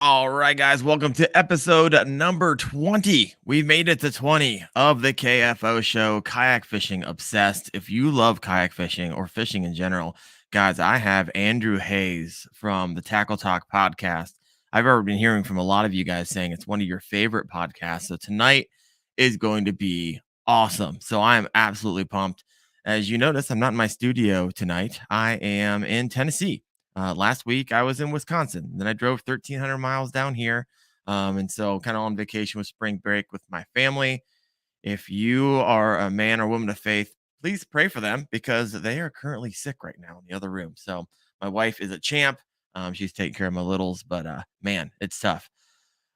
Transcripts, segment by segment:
All right, guys, welcome to episode number 20. We made it to 20 of the KFO show, Kayak Fishing Obsessed. If you love kayak fishing or fishing in general, guys, I have Andrew Hayes from the Tackle Talk podcast. I've already been hearing from a lot of you guys saying it's one of your favorite podcasts. So tonight is going to be awesome. So I am absolutely pumped. As you notice, I'm not in my studio tonight. I am in Tennessee. Last week I was in Wisconsin. Then I drove 1,300 miles down here. And so kind of on vacation with spring break with my family. If you are a man or woman of faith, please pray for them because they are currently sick right now in the other room. So my wife is a champ. She's taking care of my littles, but man, it's tough.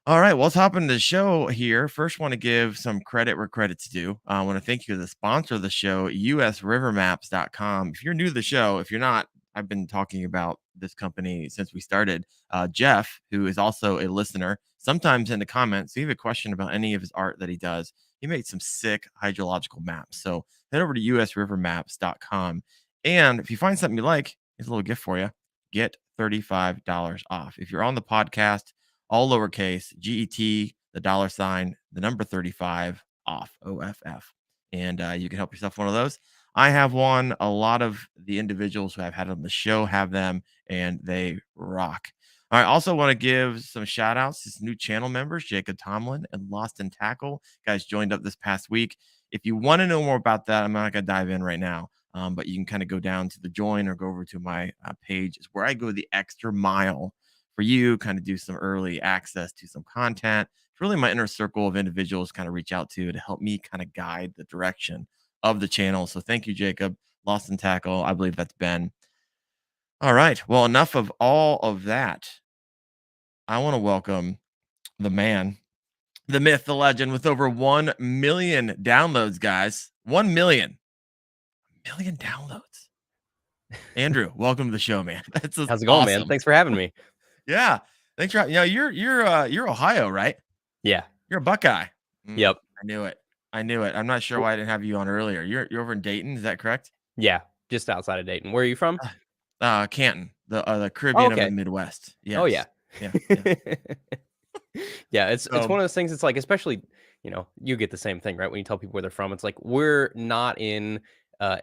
All right, well, let's hop into the show here. First, want to give some credit where credit's due. I want to thank you to the sponsor of the show, usrivermaps.com. If you're new to the show, if you're not, I've been talking about this company since we started. Jeff, who is also a listener, sometimes in the comments, if you have a question about any of his art that he does, he made some sick hydrological maps. So head over to usrivermaps.com. And if you find something you like, here's a little gift for you. Get $35 off. If you're on the podcast, all lowercase, GET, the dollar sign, the number 35 off, OFF. And you can help yourself one of those. I have one. A lot of the individuals who I've had on the show have them, and they rock. I also want to give some shout outs to some new channel members, Jacob Tomlin and Lost in Tackle. Guys joined up this past week. If you want to know more about that, I'm not going to dive in right now. But you can kind of go down to the join or go over to my page. It's where I go the extra mile for you, kind of do some early access to some content. It's really my inner circle of individuals kind of reach out to help me kind of guide the direction of the channel. So thank you, Jacob. Lost in Tackle. I believe that's Ben. All right. Well, enough of all of that. I want to welcome the man, the myth, the legend with over 1 million downloads, guys. 1 million. Downloads. Andrew, welcome to the show, man. That's How's it going, awesome. man? Thanks for having me. Yeah. Thanks for you're Ohio, right? Yeah. You're a Buckeye. Yep. I knew it. I'm not sure why I didn't have you on earlier. You're over in Dayton, is that correct? Yeah, just outside of Dayton. Where are you from? Canton, the Caribbean of Okay. the Midwest. Yes. Oh, yeah. Yeah. Yeah, it's one of those things. It's like, especially, you get the same thing, right? When you tell people where they're from, it's like we're not in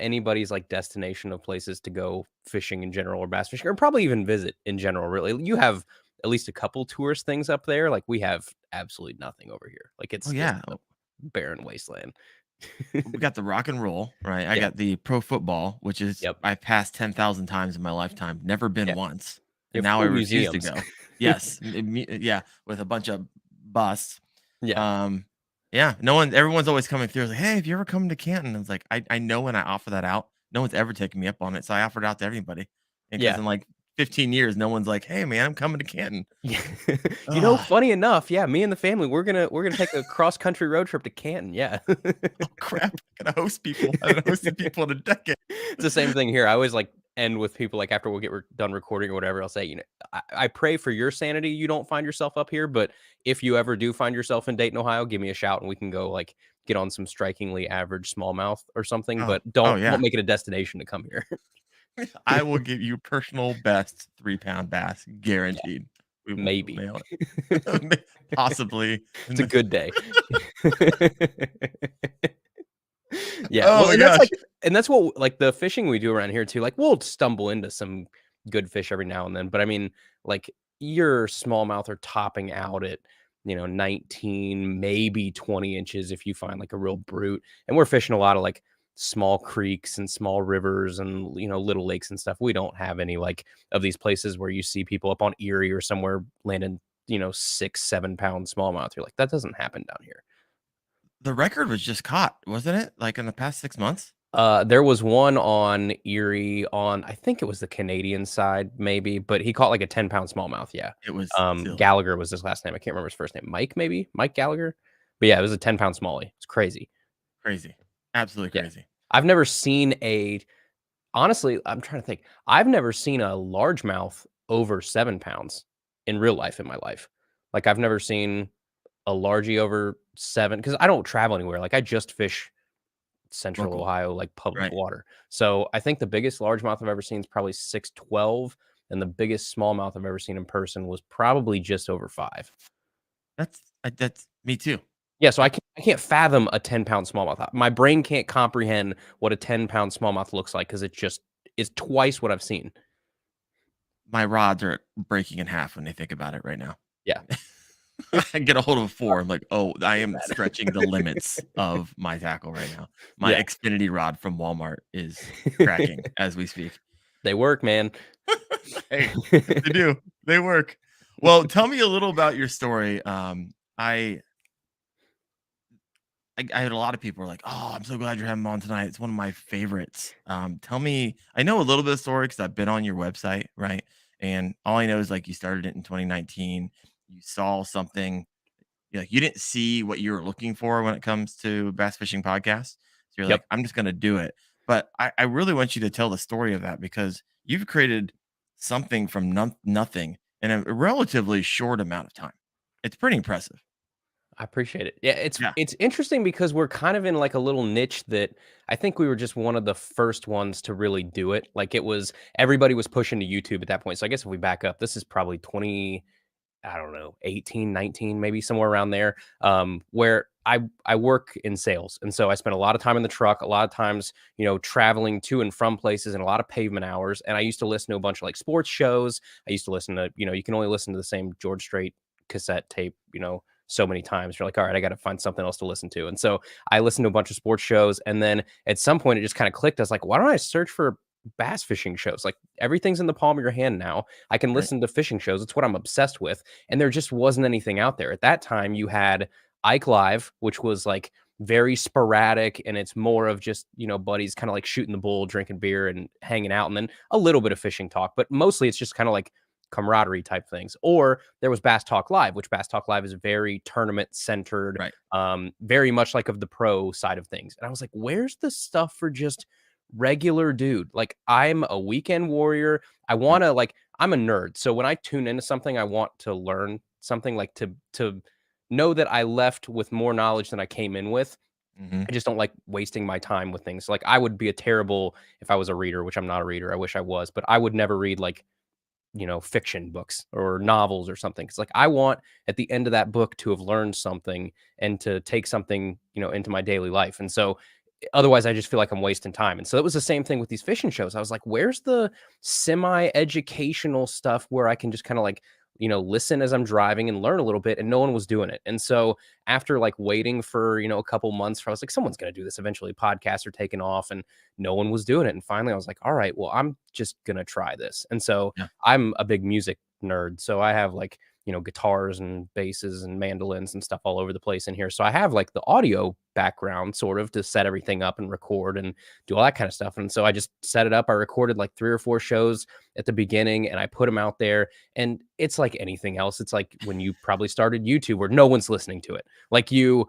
anybody's like destination of places to go fishing in general or bass fishing or probably even visit in general. Really, you have at least a couple tourist things up there. Like we have absolutely nothing over here. Like it's just a barren wasteland. We got the rock and roll, right? I Yeah. got the pro football, which is I passed 10,000 times in my lifetime, never been once. And now I refuse to go. Yes. Yeah. With a bunch of busts. Yeah. Yeah. Everyone's always coming through. Like, hey, have you ever come to Canton? It's like, I know when I offer that out, no one's ever taken me up on it. So I offered it out to everybody. And because in like 15 years, no one's like, hey man, I'm coming to Canton. Yeah. Funny enough, me and the family, we're gonna take a cross-country road trip to Canton. Yeah. Oh crap. I gotta host people. I haven't hosted people in a decade. It's the same thing here. I always like end with people like after we'll get done recording or whatever, I'll say, I pray for your sanity you don't find yourself up here, but if you ever do find yourself in Dayton, Ohio, give me a shout and we can go like get on some strikingly average smallmouth or something, but don't make it a destination to come here. I will give you personal best 3-pound bass, guaranteed. Yeah, maybe. Possibly. It's a good day. Yeah. Oh well, and that's what like the fishing we do around here too. Like we'll stumble into some good fish every now and then, but I mean, like your smallmouth are topping out at 19, maybe 20 inches if you find like a real brute. And we're fishing a lot of like small creeks and small rivers and little lakes and stuff. We don't have any like of these places where you see people up on Erie or somewhere landing 6-7 pound smallmouth. You're like, that doesn't happen down here. The record was just caught, wasn't it? Like in the past 6 months? There was one on Erie on, I think it was the Canadian side, maybe, but he caught like a 10-pound smallmouth. Yeah. It was Gallagher was his last name. I can't remember his first name. Mike Gallagher. But yeah, it was a 10-pound smallie. It's crazy. Absolutely crazy. Yeah. I've never seen honestly, I'm trying to think. I've never seen a largemouth over 7 pounds in real life in my life. Like I've never seen a largie over 7 because I don't travel anywhere. Like I just fish Central Ohio, like public water. So I think the biggest largemouth I've ever seen is probably 6'12", and the biggest smallmouth I've ever seen in person was probably just over 5. That's me too. Yeah, so I, I can't fathom a 10-pound smallmouth. My brain can't comprehend what a 10-pound smallmouth looks like because it just is twice what I've seen. my rods are breaking in half when they think about it right now. Yeah. I get a hold of a 4. I'm like, oh, I am Bad. stretching the limits of my tackle right now. My Yeah. Xfinity rod from Walmart is cracking as we speak. They work, man. Hey, they do. They work. Well, tell me a little about your story. I had a lot of people were like, "Oh, I'm so glad you're having me on tonight. It's one of my favorites." Tell me, I know a little bit of story because I've been on your website, right? And all I know is like you started it in 2019. You saw something, you didn't see what you were looking for when it comes to bass fishing podcasts. So you're like, Yep. I'm just gonna do it. But I really want you to tell the story of that because you've created something from nothing in a relatively short amount of time. It's pretty impressive. I appreciate it. Yeah, Yeah, it's interesting because we're kind of in like a little niche that I think we were just one of the first ones to really do it. Like it was everybody was pushing to YouTube at that point. So I guess if we back up, this is probably 20, I don't know, 18, 19, maybe somewhere around there. Where I work in sales. And so I spent a lot of time in the truck, a lot of times, traveling to and from places and a lot of pavement hours. And I used to listen to a bunch of like sports shows. I used to listen to, you can only listen to the same George Strait cassette tape, so many times. You're like, all right, I got to find something else to listen to. And so I listened to a bunch of sports shows. And then at some point it just kind of clicked. I was like, why don't I search for bass fishing shows? Like everything's in the palm of your hand now. I can right. listen to fishing shows. It's what I'm obsessed with. And there just wasn't anything out there. At that time, you had Ike Live, which was like very sporadic and it's more of just, buddies kind of like shooting the bull, drinking beer and hanging out, and then a little bit of fishing talk. But mostly it's just kind of like camaraderie type things. Or there was Bass Talk Live, which Bass Talk Live is very tournament centered, Right. very much like of the pro side of things. And I was like, where's the stuff for just regular dude? Like I'm a weekend warrior. I Right. want to like I'm a nerd. So when I tune into something, I want to learn something, like to know that I left with more knowledge than I came in with. Mhm. I just don't like wasting my time with things. Like I would be a terrible if I was a reader, which I'm not a reader. I wish I was, but I would never read like fiction books or novels or something. It's like I want at the end of that book to have learned something and to take something, into my daily life. And so otherwise I just feel like I'm wasting time. And so it was the same thing with these fishing shows. I was like, where's the semi educational stuff where I can just kind of like, listen as I'm driving and learn a little bit? And no one was doing it. And so after like waiting for, a couple months, I was like, someone's going to do this eventually. Podcasts are taking off and no one was doing it. And finally I was like, all right, well, I'm just going to try this. And so Yeah. I'm a big music nerd. So I have like, guitars and basses and mandolins and stuff all over the place in here. So I have like the audio background sort of to set everything up and record and do all that kind of stuff. And so I just set it up. I recorded like 3 or 4 shows at the beginning and I put them out there. And it's like anything else. It's like when you probably started YouTube where no one's listening to it. Like you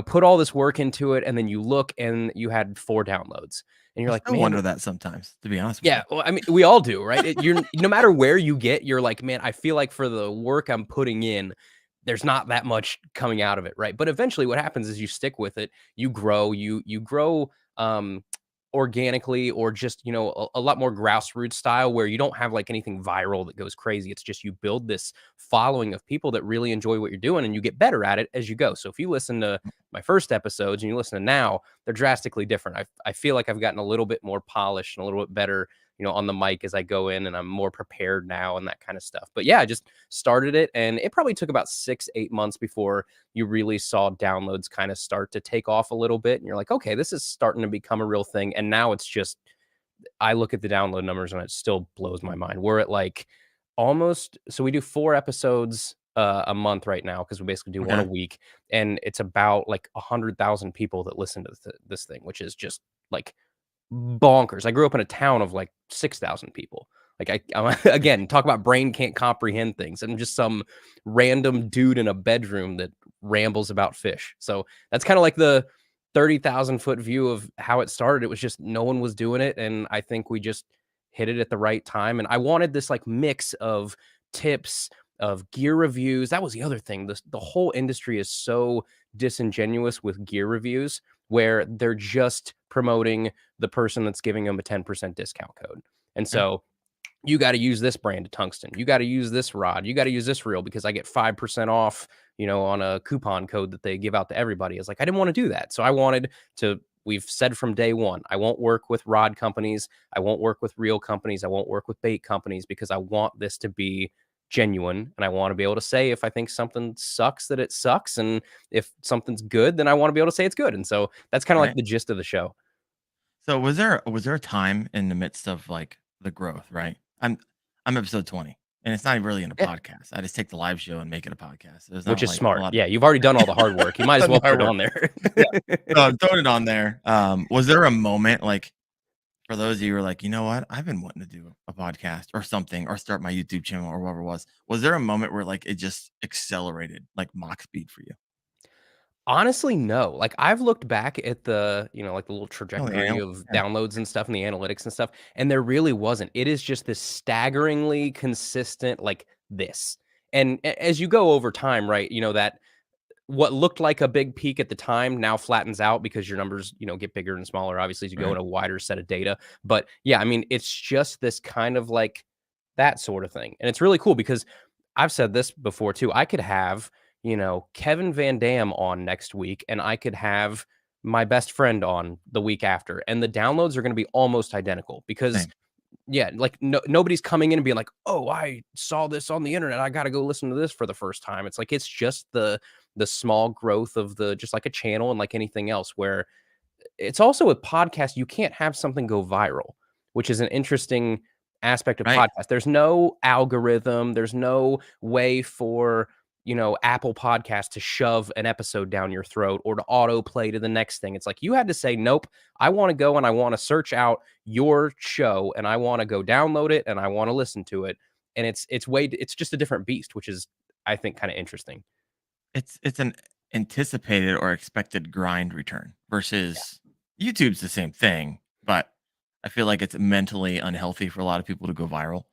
put all this work into it and then you look and you had 4 downloads. And you're I like, still man, wonder that sometimes, to be honest with yeah, you. well, I mean, we all do, right? You're no matter where you get, you're like, man, I feel like for the work I'm putting in, there's not that much coming out of it, right? But eventually, what happens is you stick with it, you grow, you grow organically, or just a lot more grassroots style, where you don't have like anything viral that goes crazy. It's just you build this following of people that really enjoy what you're doing, and you get better at it as you go. So if you listen to my first episodes and you listen to now, they're drastically different. I feel like I've gotten a little bit more polished and a little bit better, on the mic as I go in, and I'm more prepared now and that kind of stuff. But yeah, I just started it, and it probably took about 6, 8 months before you really saw downloads kind of start to take off a little bit. And you're like, okay, this is starting to become a real thing. And now it's just, I look at the download numbers and it still blows my mind. We're at like almost, so we do 4 episodes a month right now because we basically do one a Okay. week, and it's about like 100,000 people that listen to this thing, which is just like bonkers. I grew up in a town of like 6,000 people. Like I'm again, talk about brain can't comprehend things. I'm just some random dude in a bedroom that rambles about fish. So that's kind of like the 30,000-foot view of how it started. It was just no one was doing it, and I think we just hit it at the right time. And I wanted this like mix of tips, of gear reviews. That was the other thing. The whole industry is so disingenuous with gear reviews, where they're just promoting the person that's giving them a 10% discount code. And Okay. so you got to use this brand of tungsten. You got to use this rod. You got to use this reel because I get 5% off, on a coupon code that they give out to everybody. It's like, I didn't want to do that. So I wanted to, we've said from day one, I won't work with rod companies. I won't work with reel companies. I won't work with bait companies because I want this to be genuine. And I want to be able to say, if I think something sucks, that it sucks. And if something's good, then I want to be able to say it's good. And so that's kind of like Right. the gist of the show. So was there a time in the midst of like the growth, right? I'm episode 20 and it's not even really in a Yeah. podcast. I just take the live show and make it a podcast. There's Which not is like a smart. lot of Yeah. You've already done all the hard work. You might as done the well put hard it work. on there. Yeah. So I'm throwing it on there. Was there a moment like for those of you who are like, you know what? I've been wanting to do a podcast or something or start my YouTube channel or whatever it was. Was there a moment where like it just accelerated like Mach speed for you? Honestly, no. Like, I've looked back at the, like, the little Oh, the trajectory anal. of Yeah. downloads and stuff and the analytics and stuff, and there really wasn't. It is just this staggeringly consistent, like, this. And a as you go over time, right, that what looked like a big peak at the time now flattens out because your numbers, get bigger and smaller, obviously, as you go Right. in a wider set of data. But, yeah, I mean, it's just this kind of, like, that sort of thing. And it's really cool because I've said this before too. I could have, Kevin Van Dam on next week, and I could have my best friend on the week after, and the downloads are going to be almost identical because, Same. yeah, like nobody's coming in and being like, "Oh, I saw this on the internet. I got to go listen to this for the first time." It's like it's just the small growth of the just like a channel and like anything else where it's also with podcasts, you can't have something go viral, which is an interesting aspect of Right. podcast. There's no algorithm, there's no way for, Apple Podcast to shove an episode down your throat or to autoplay to the next thing. It's like you had to say, "Nope, I want to go and I want to search out your show and I want to go download it and I want to listen to it." And it's just a different beast, which is I think kind of interesting. It's an anticipated or expected grind return versus YouTube's the same thing, but I feel like it's mentally unhealthy for a lot of people to go viral.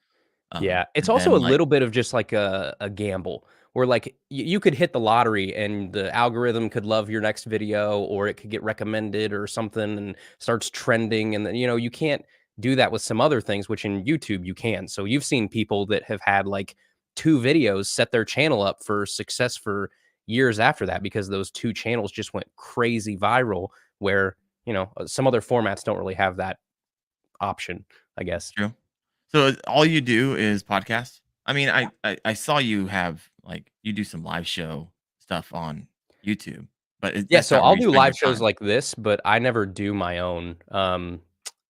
Yeah, it's And also a then like little bit of just like a gamble where like you could hit the lottery and the algorithm could love your next video or it could get recommended or something and starts trending and then you can't do that with some other things which in YouTube you can. So you've seen people that have had like two videos set their channel up for success for years after that because those two channels just went crazy viral where, some other formats don't really have that option, I guess. true. So all you do is podcast? I mean, I saw you have like you do some live show stuff on YouTube, but Yeah, that's so not where I'll you do spend live your shows time. like this, but I never do my own.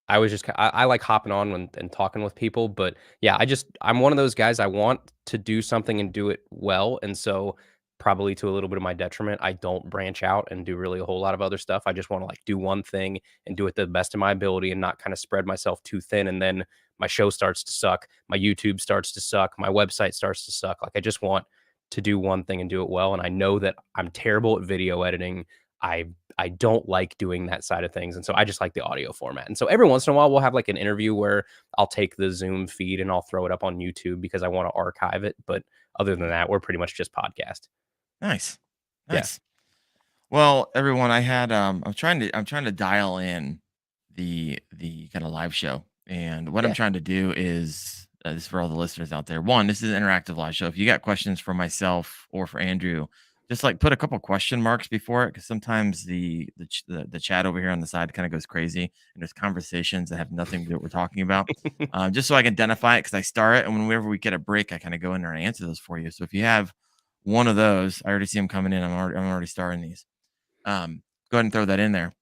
I was just I like hopping on and talking with people, but yeah, I'm one of those guys. I want to do something and do it well, and so probably to a little bit of my detriment, I don't branch out and do really a whole lot of other stuff. I just want to like do one thing and do it to the best of my ability and not kind of spread myself too thin. And then my show starts to suck, my YouTube starts to suck, my website starts to suck. Like I just want to do one thing and do it well. And I know that I'm terrible at video editing. I I don't like doing that side of things. And so I just like the audio format. And so every once in a while we'll have like an interview where I'll take the Zoom feed and I'll throw it up on YouTube because I want to archive it. But other than Mhm. that, we're pretty much just podcast. Nice. Yeah. Nice. Well, everyone, I'm trying to dial in the kind of live show. And what I'm Yeah. trying to do is this is for all the listeners out there. One, this is an interactive live show. If you got questions for myself or for Andrew, just like put a couple question marks before it because sometimes the chat over here on the side kind of goes crazy and there's conversations that have nothing to do with what we're talking about. Just so I can identify it because I start it and whenever we get a break, I kind of go in there and answer those for you. So if you have one of those, I already see them coming in. I'm already starting these. Go ahead and throw that in there.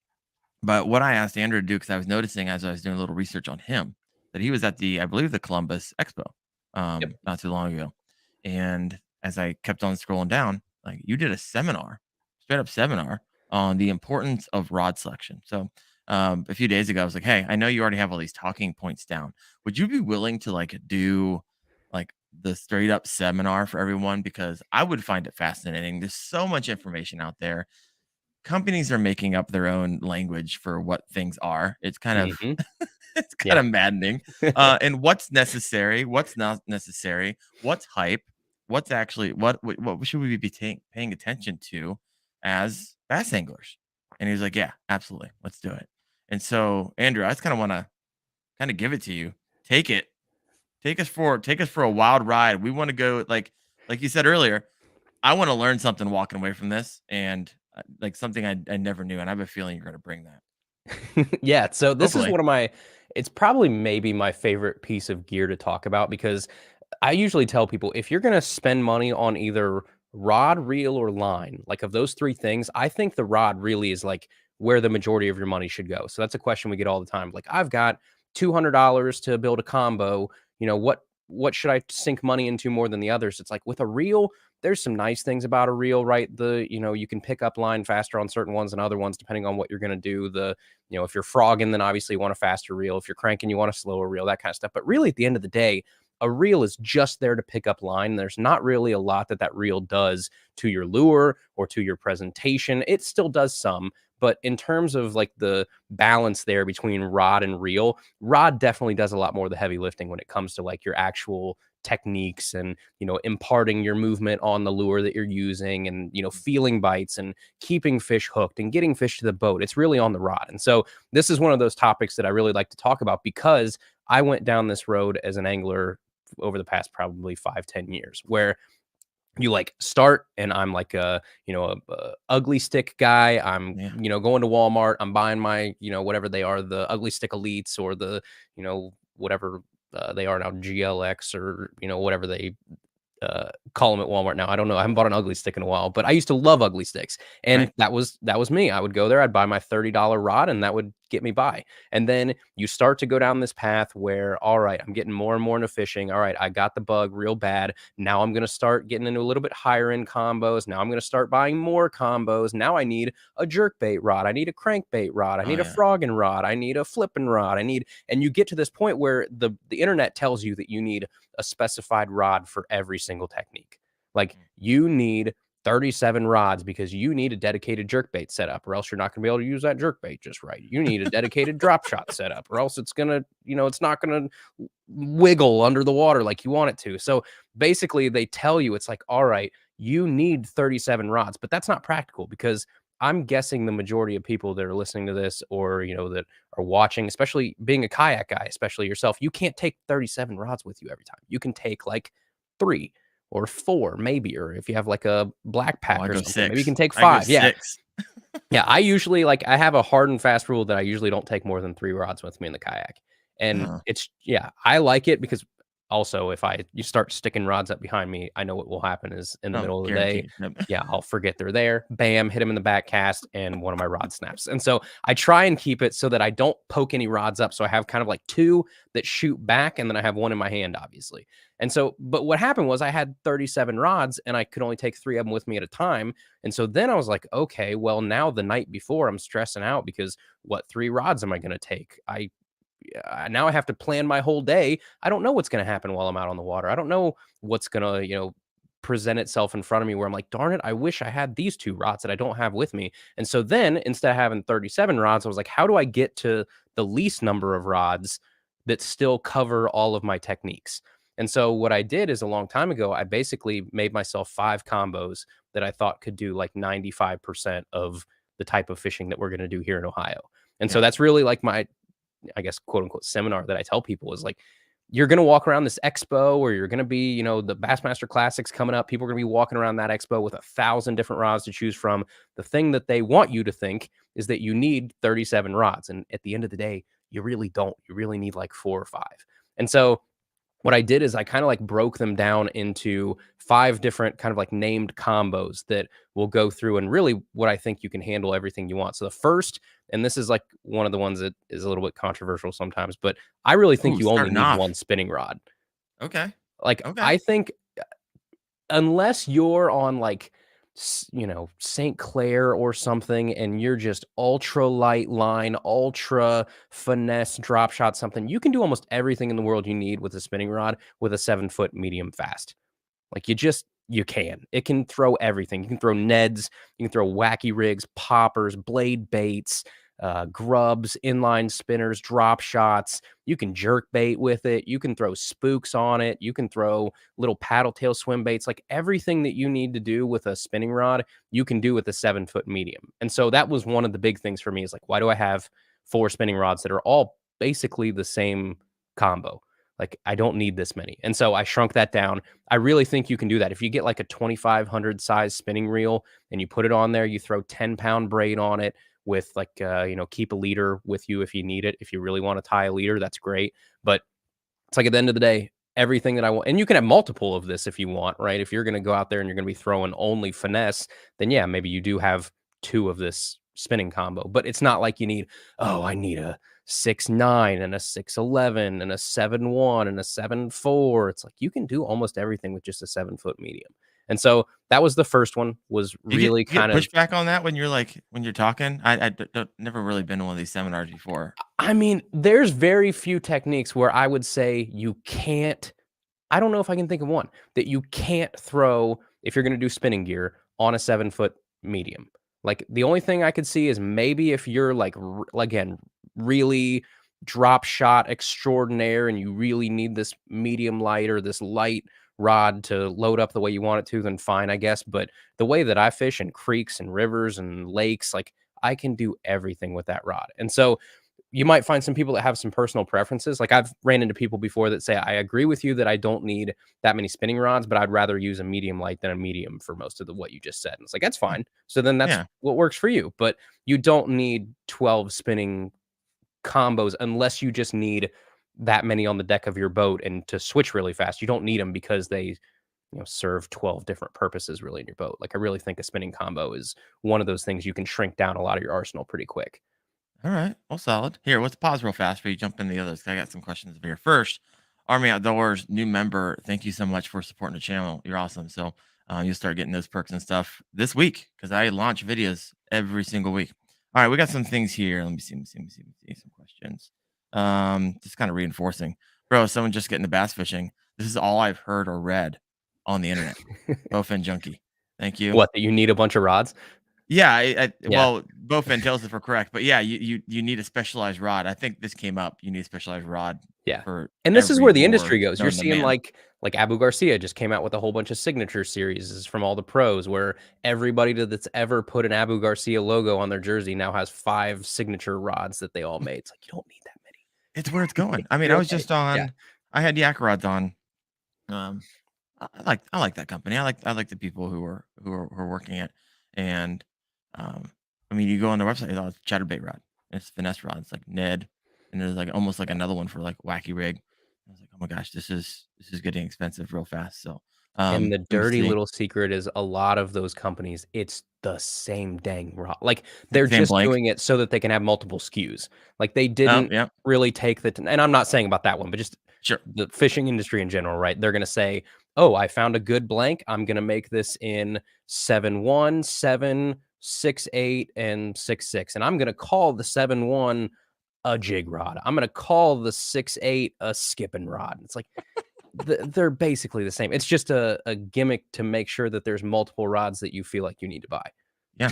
But what I asked Andrew to do, because I was noticing as I was doing a little research on him, that he was at I believe, the Columbus Expo, Yep. not too long ago. And as I kept on scrolling down, like you did a seminar, straight up seminar on the importance of rod selection. So a few days ago, I was like, hey, I know you already have all these talking points down. Would you be willing to like do like the straight up seminar for everyone? Because I would find it fascinating. There's so much information out there. Companies are making up their own language for what things are. It's kind of Hmm. it's kind Yeah. of maddening. And what's necessary, what's not necessary, what's hype, what's actually what should we be paying attention to as bass anglers? And he was like, "Yeah, absolutely, let's do it." And so, Andrew, I just kind of want to kind of give it to you. Take it, take us for a wild ride. We want to go like you said earlier. I want to learn something walking away from this, and like something I never knew. And I have a feeling you're going to bring that. Yeah, so this is Hopefully, one of my it's probably maybe my favorite piece of gear to talk about because I usually tell people if you're gonna spend money on either rod, reel, or line, like of those three things, I think the rod really is like where the majority of your money should go. So that's a question we get all the time. Like, I've got $200 to build a combo. What should I sink money into more than the others? It's like with a reel, there's some nice things about a reel, right? You can pick up line faster on certain ones than other ones, depending on what you're gonna do. If you're frogging, then obviously you want a faster reel. If you're cranking, you want a slower reel, that kind of stuff. But really, at the end of the day, a reel is just there to pick up line. There's not really a lot that reel does to your lure or to your presentation. It still does some, but in terms of like the balance there between rod and reel, rod definitely does a lot more of the heavy lifting when it comes to like your actual techniques and imparting your movement on the lure that you're using and feeling bites and keeping fish hooked and getting fish to the boat. It's really on the rod. And so this is one of those topics that I really like to talk about because I went down this road as an angler over the past probably 5-10 years where you like start and I'm like a ugly stick guy. I'm yeah, going to Walmart, I'm buying my whatever they are, the ugly stick elites or the whatever they are now, GLX or whatever they call them at Walmart now. I don't know. I haven't bought an ugly stick in a while, but I used to love ugly sticks. And right. that was me. I would go there, I'd buy my $30 rod and that would get me by. And then you start to go down this path where, all right, I'm getting more and more into fishing. All right, I got the bug real bad. Now I'm going to start getting into a little bit higher end combos. Now I'm going to start buying more combos. Now I need a jerk bait rod. I need a crankbait rod. I Oh need a yeah, frogging rod. I need a flipping rod. And you get to this point where the internet tells you that you need a specified rod for every single technique. Like you need 37 rods because you need a dedicated jerkbait setup, or else you're not going to be able to use that jerkbait just right. You need a dedicated drop shot setup, or else it's not going to wiggle under the water like you want it to. So basically, they tell you it's like, all right, you need 37 rods, but that's not practical because I'm guessing the majority of people that are listening to this or that are watching, especially being a kayak guy, especially yourself, you can't take 37 rods with you every time. You can take like 3 or 4 maybe, or if you have like a black oh, pack I or go something, maybe you can 6. take I go 5. Yeah. 6. Yeah, I usually I have a hard and fast rule that I usually don't take more than 3 rods with me in the kayak. And Oh, I like it because also if you start sticking rods up behind me, I know what will happen is in the oh, middle of the day, guaranteed. Yep. yeah, I'll forget they're there. Bam, hit them in the back cast and one of my rods snaps. And so I try and keep it so that I don't poke any rods up. So I have kind of like 2 that shoot back and then I have one in my hand, obviously. And so, but what happened was I had 37 rods and I could only take 3 of them with me at a time. And so then I was like, okay, well, now the night before I'm stressing out because what 3 rods am I going to take? Now I have to plan my whole day. I don't know what's going to happen while I'm out on the water. I don't know what's going to, present itself in front of me where I'm like, darn it, I wish I had these 2 rods that I don't have with me. And so then instead of having 37 rods, I was like, how do I get to the least number of rods that still cover all of my techniques? And so what I did is a long time ago, I basically made myself 5 combos that I thought could do like 95% of the type of fishing that we're going to do here in Ohio. And so Yeah. that's really like my, I guess, quote unquote seminar that I tell people is like, you're going to walk around this expo or you're going to be, the Bassmaster Classics coming up. People are going to be walking around that expo with 1,000 different rods to choose from. The thing that they want you to think is that you need 37 rods. And at the end of the day, you really don't. You really need like 4 or 5. And so what I did is I kind of like broke them down into 5 different kind of like named combos that will go through and really what I think you can handle everything you want. So the first, and this is like one of the ones that is a little bit controversial sometimes, but I really think Ooh, you only starting need off. 1 spinning rod. Okay. Like Okay. I think unless you're on like St. Clair or something and you're just ultra light line, ultra finesse drop shot something, you can do almost everything in the world you need with a spinning rod with a 7-foot medium fast. Like you can. It can throw everything. You can throw Neds, you can throw wacky rigs, poppers, blade baits, grubs, inline spinners, drop shots. You can jerk bait with it. You can throw spooks on it. You can throw little paddle tail swim baits. Like everything that you need to do with a spinning rod, you can do with a 7-foot medium. And so that was one of the big things for me is like, why do I have 4 spinning rods that are all basically the same combo? Like, I don't need this many. And so I shrunk that down. I really think you can do that. If you get like a 2,500 size spinning reel and you put it on there, you throw 10-pound braid on it with like, keep a leader with you if you need it. If you really want to tie a leader, that's great. But it's like at the end of the day, everything that I want, and you can have multiple of this if you want, right? If you're going to go out there and you're going to be throwing only finesse, then yeah, maybe you do have two of this spinning combo. But it's not like you need, oh, I need a 6'9" and a 6'11" and a 7'1" and a 7'4". It's like you can do almost everything with just a 7-foot medium. And so that was the first one, was You really get kind of, pushback on that when you're like when you're talking? Don't never really been to one of these seminars before. I mean, there's very few techniques where I would say you can't. I don't know if I can think of one that you can't throw if you're gonna do spinning gear on a 7-foot medium. Like, the only thing I could see is maybe if you're, like, again, really drop shot extraordinaire and you really need this medium light or this light rod to load up the way you want it to, then fine, I guess, but the way that I fish in creeks and rivers and lakes, like, I can do everything with that rod, and so you might find some people that have some personal preferences. Like, I've ran into people before that say, I agree with you that I don't need that many spinning rods, but I'd rather use a medium light than a medium for most of what you just said. And it's like, that's Mm, fine. So then that's yeah. what works for you. But you don't need 12 spinning combos unless you just need that many on the deck of your boat and to switch really fast. You don't need them because they, serve 12 different purposes really in your boat. Like, I really think a spinning combo is one of those things you can shrink down a lot of your arsenal pretty quick. All right. Well, solid. Here, let's pause real fast for you jump in the others. I got some questions here. First, Army Outdoors, new member. Thank you so much for supporting the channel. You're awesome. So you'll start getting those perks and stuff this week because I launch videos every single week. All right, we got some things here. Let me see some questions. Just kind of reinforcing. Bro, someone just getting the bass fishing. This is all I've heard or read on the internet. Bowfin junkie. Thank you. What, that you need a bunch of rods? Yeah, Yeah. well, both tells if we're correct, but yeah, you need a specialized rod. I think this came up. You need a specialized rod Yeah. for And this is every where the lure industry goes. You're known to seeing man. like Abu Garcia just came out with a whole bunch of signature series from all the pros where everybody that's ever put an Abu Garcia logo on their jersey now has 5 signature rods that they all made. It's like you don't need that It's where it's many. going. I mean, I You're was okay. just Yeah. on. I had Yak rods on. Um, I like that company. I like the people who are working it, and I mean, you go on their website, it's chatterbait rod. It's finesse rod. It's like Ned, and there's like almost like another one for like wacky rig. I was like, oh my gosh, this is getting expensive real fast. So And the let me dirty see. little secret is a lot of those companies, it's the same dang rod. Like, they're Same just blank. doing it so that they can have multiple SKUs. Like, they Oh didn't yeah, really take the t and I'm not saying about that one, but just sure. the fishing industry in general, right? They're gonna say, "Oh, I found a good blank. I'm gonna make this in 7-1, 7, 6-8, and 6-6, and I'm gonna call the 7-1 a jig rod. I'm gonna call the 6-8 a skipping rod." It's like, they're basically the same. It's just a gimmick to make sure that there's multiple rods that you feel like you need to buy, Yeah,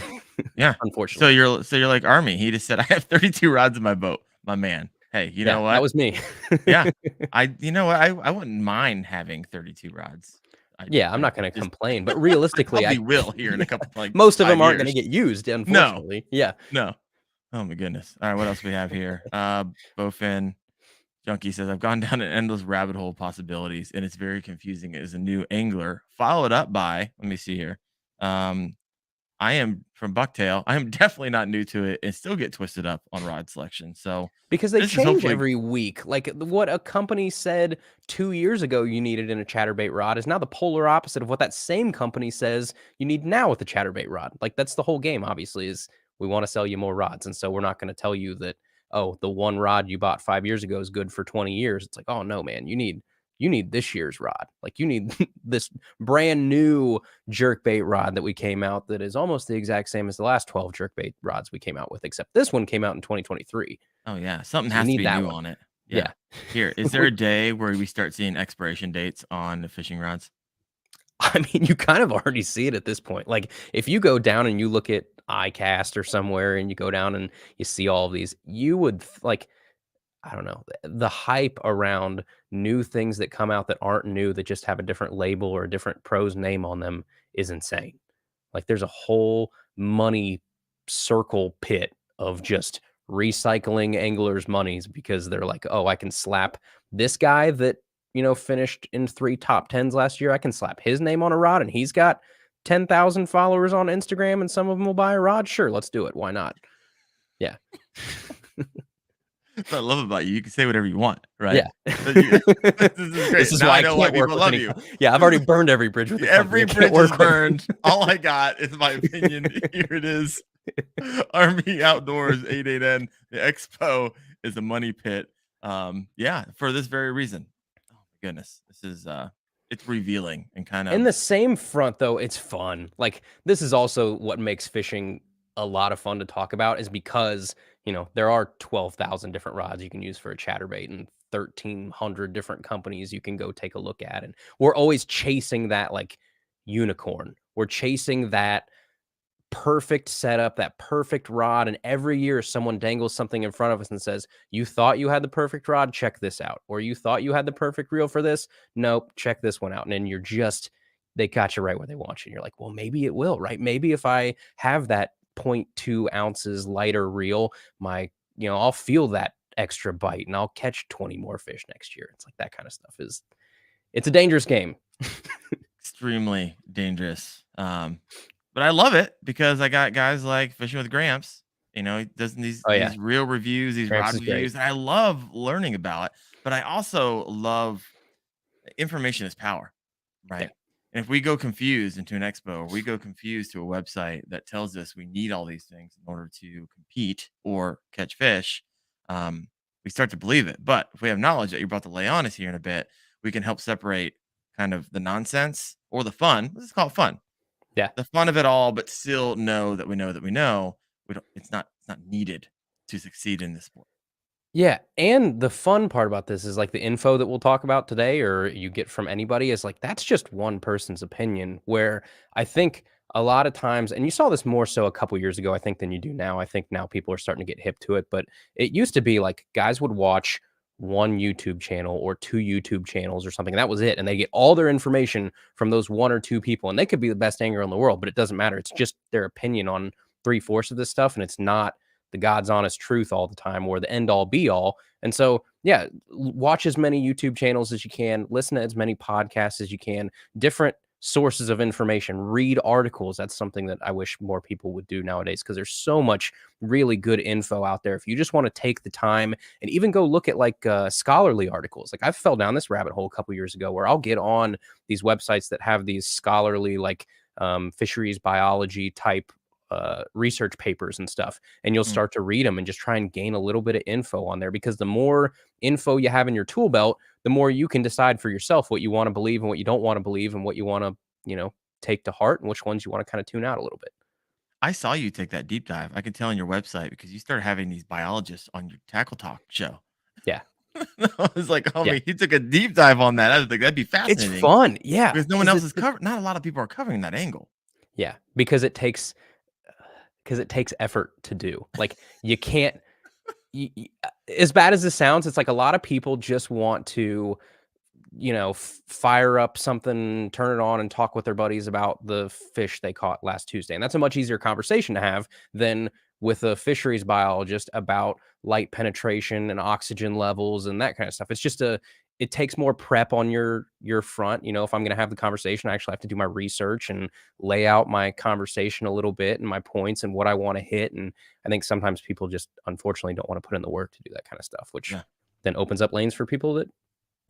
yeah. So unfortunately. you're like Army. He just said, I have 32 rods in my boat, my man. Hey, you Yeah, know that what? was me. Yeah, you know what? I wouldn't mind having 32 rods. Yeah, I'm I not gonna just complain, but I realistically, probably I will here in a yeah, couple like most of them 5 aren't gonna years. get used, No, unfortunately. Yeah. no. Oh my goodness. All right, what else we have here? Bowfin Junkie says, I've gone down an endless rabbit hole of possibilities, and it's very confusing as a new angler. Followed up by, let me see here. Um, I am from Bucktail. I am definitely not new to it and still get twisted up on rod selection. So Because they this is change hopefully every week. Like, what a company said 2 years ago you needed in a chatterbait rod is now the polar opposite of what that same company says you need now with the chatterbait rod. Like, that's the whole game, obviously, is we wanna sell you more rods, and so we're not gonna tell you that, "Oh, the one rod you bought 5 years ago is good for 20 years." It's like, "Oh, no, man, you need this year's rod. Like, you need this brand new jerkbait rod that we came out that is almost the exact same as the last 12 jerkbait rods we came out with, except this one came out in 2023. oh yeah, something So you has to need be that new one." on it. Yeah. Yeah. Here, is there a day where we start seeing expiration dates on the fishing rods? I mean, you kind of already see it at this point. Like, if you go down and you look at iCast or somewhere and you go down and you see all of these, you would like, I don't know, the hype around new things that come out that aren't new, that just have a different label or a different pro's name on them is insane. Like, there's a whole money circle pit of just recycling anglers' monies because they're like, oh, I can slap this guy that, finished in 3 top 10s last year. I can slap his name on a rod and he's got 10,000 followers on Instagram and some of them will buy a rod. Sure, let's do it. Why not? Yeah. That's what I love about you. You can say whatever you want, right? Yeah. This is great. This is Now why I I know why can't work people with love any you. Yeah, I've already burned every bridge with the company. Every I can't bridge is work with burned. All I got is my opinion. Here it is. Army Outdoors 88N. The expo is a money pit. Yeah, for this very reason. Oh my goodness. This is it's revealing and kind In of the same front, though, it's fun. Like, this is also what makes fishing a lot of fun to talk about is because, there are 12,000 different rods you can use for a chatterbait and 1,300 different companies you can go take a look at. And we're always chasing that, like, unicorn. We're chasing that perfect setup, that perfect rod. And every year someone dangles something in front of us and says, you thought you had the perfect rod, check this out. Or you thought you had the perfect reel for this. Nope, check this one out. And then they got you right where they want you. And you're like, well, maybe it will, right? Maybe if I have that 0.2 ounces lighter reel, I'll feel that extra bite and I'll catch 20 more fish next year. It's like that kind of stuff it's a dangerous game. extremely dangerous. But I love it because I got guys like Fishing with Gramps. He does Oh, yeah. these real reviews, these Gramps rod is great. reviews, and I love learning about it. But I also love information is power, Yeah. right? And if we go confused into an expo or we go confused to a website that tells us we need all these things in order to compete or catch fish, we start to believe it. But if we have knowledge that you're about to lay on us here in a bit, we can help separate kind of the nonsense or the fun. Let's call it fun. Yeah. The fun of it all, but still know that we know that we know. We don't. It's not needed to succeed in this sport. Yeah, and the fun part about this is, like, the info that we'll talk about today or you get from anybody is, like, that's just one person's opinion, where I think a lot of times and you saw this more so a couple years ago, I think, than you do now. I think now people are starting to get hip to it, but it used to be, like, guys would watch 1 YouTube channel or 2 YouTube channels or something, and that was it, and they get all their information from those 1 or 2 people, and they could be the best angler in the world, but it doesn't matter. It's just their opinion on 3/4 of this stuff, and it's not the God's honest truth all the time or the end all be all. And so, yeah, watch as many YouTube channels as you can, listen to as many podcasts as you can, different sources of information, read articles. That's something that I wish more people would do nowadays because there's so much really good info out there. If you just want to take the time and even go look at like scholarly articles, like I fell down this rabbit hole a couple years ago where I'll get on these websites that have these scholarly like fisheries biology type research papers and stuff, and you'll Mm. start to read them and just try and gain a little bit of info on there because the more info you have in your tool belt, the more you can decide for yourself what you want to believe and what you don't want to believe and what you want to, take to heart and which ones you want to kind of tune out a little bit. I saw you take that deep dive. I can tell on your website because you started having these biologists on your Tackle Talk show. Yeah. I was like, oh, Yeah. man, he took a deep dive on that. I was like, that'd be It's fascinating fun. Yeah. because no one else is covered. Not a lot of people are covering that angle. Yeah. Because it takes effort to do. Like you can't, as bad as this sounds, it's like a lot of people just want to fire up something, turn it on, and talk with their buddies about the fish they caught last Tuesday. And that's a much easier conversation to have than with a fisheries biologist about light penetration and oxygen levels and that kind of stuff. It takes more prep on your front. If I'm going to have the conversation, I actually have to do my research and lay out my conversation a little bit and my points and what I want to hit. And I think sometimes people just unfortunately don't want to put in the work to do that kind of stuff, which Yeah. then opens up lanes for people that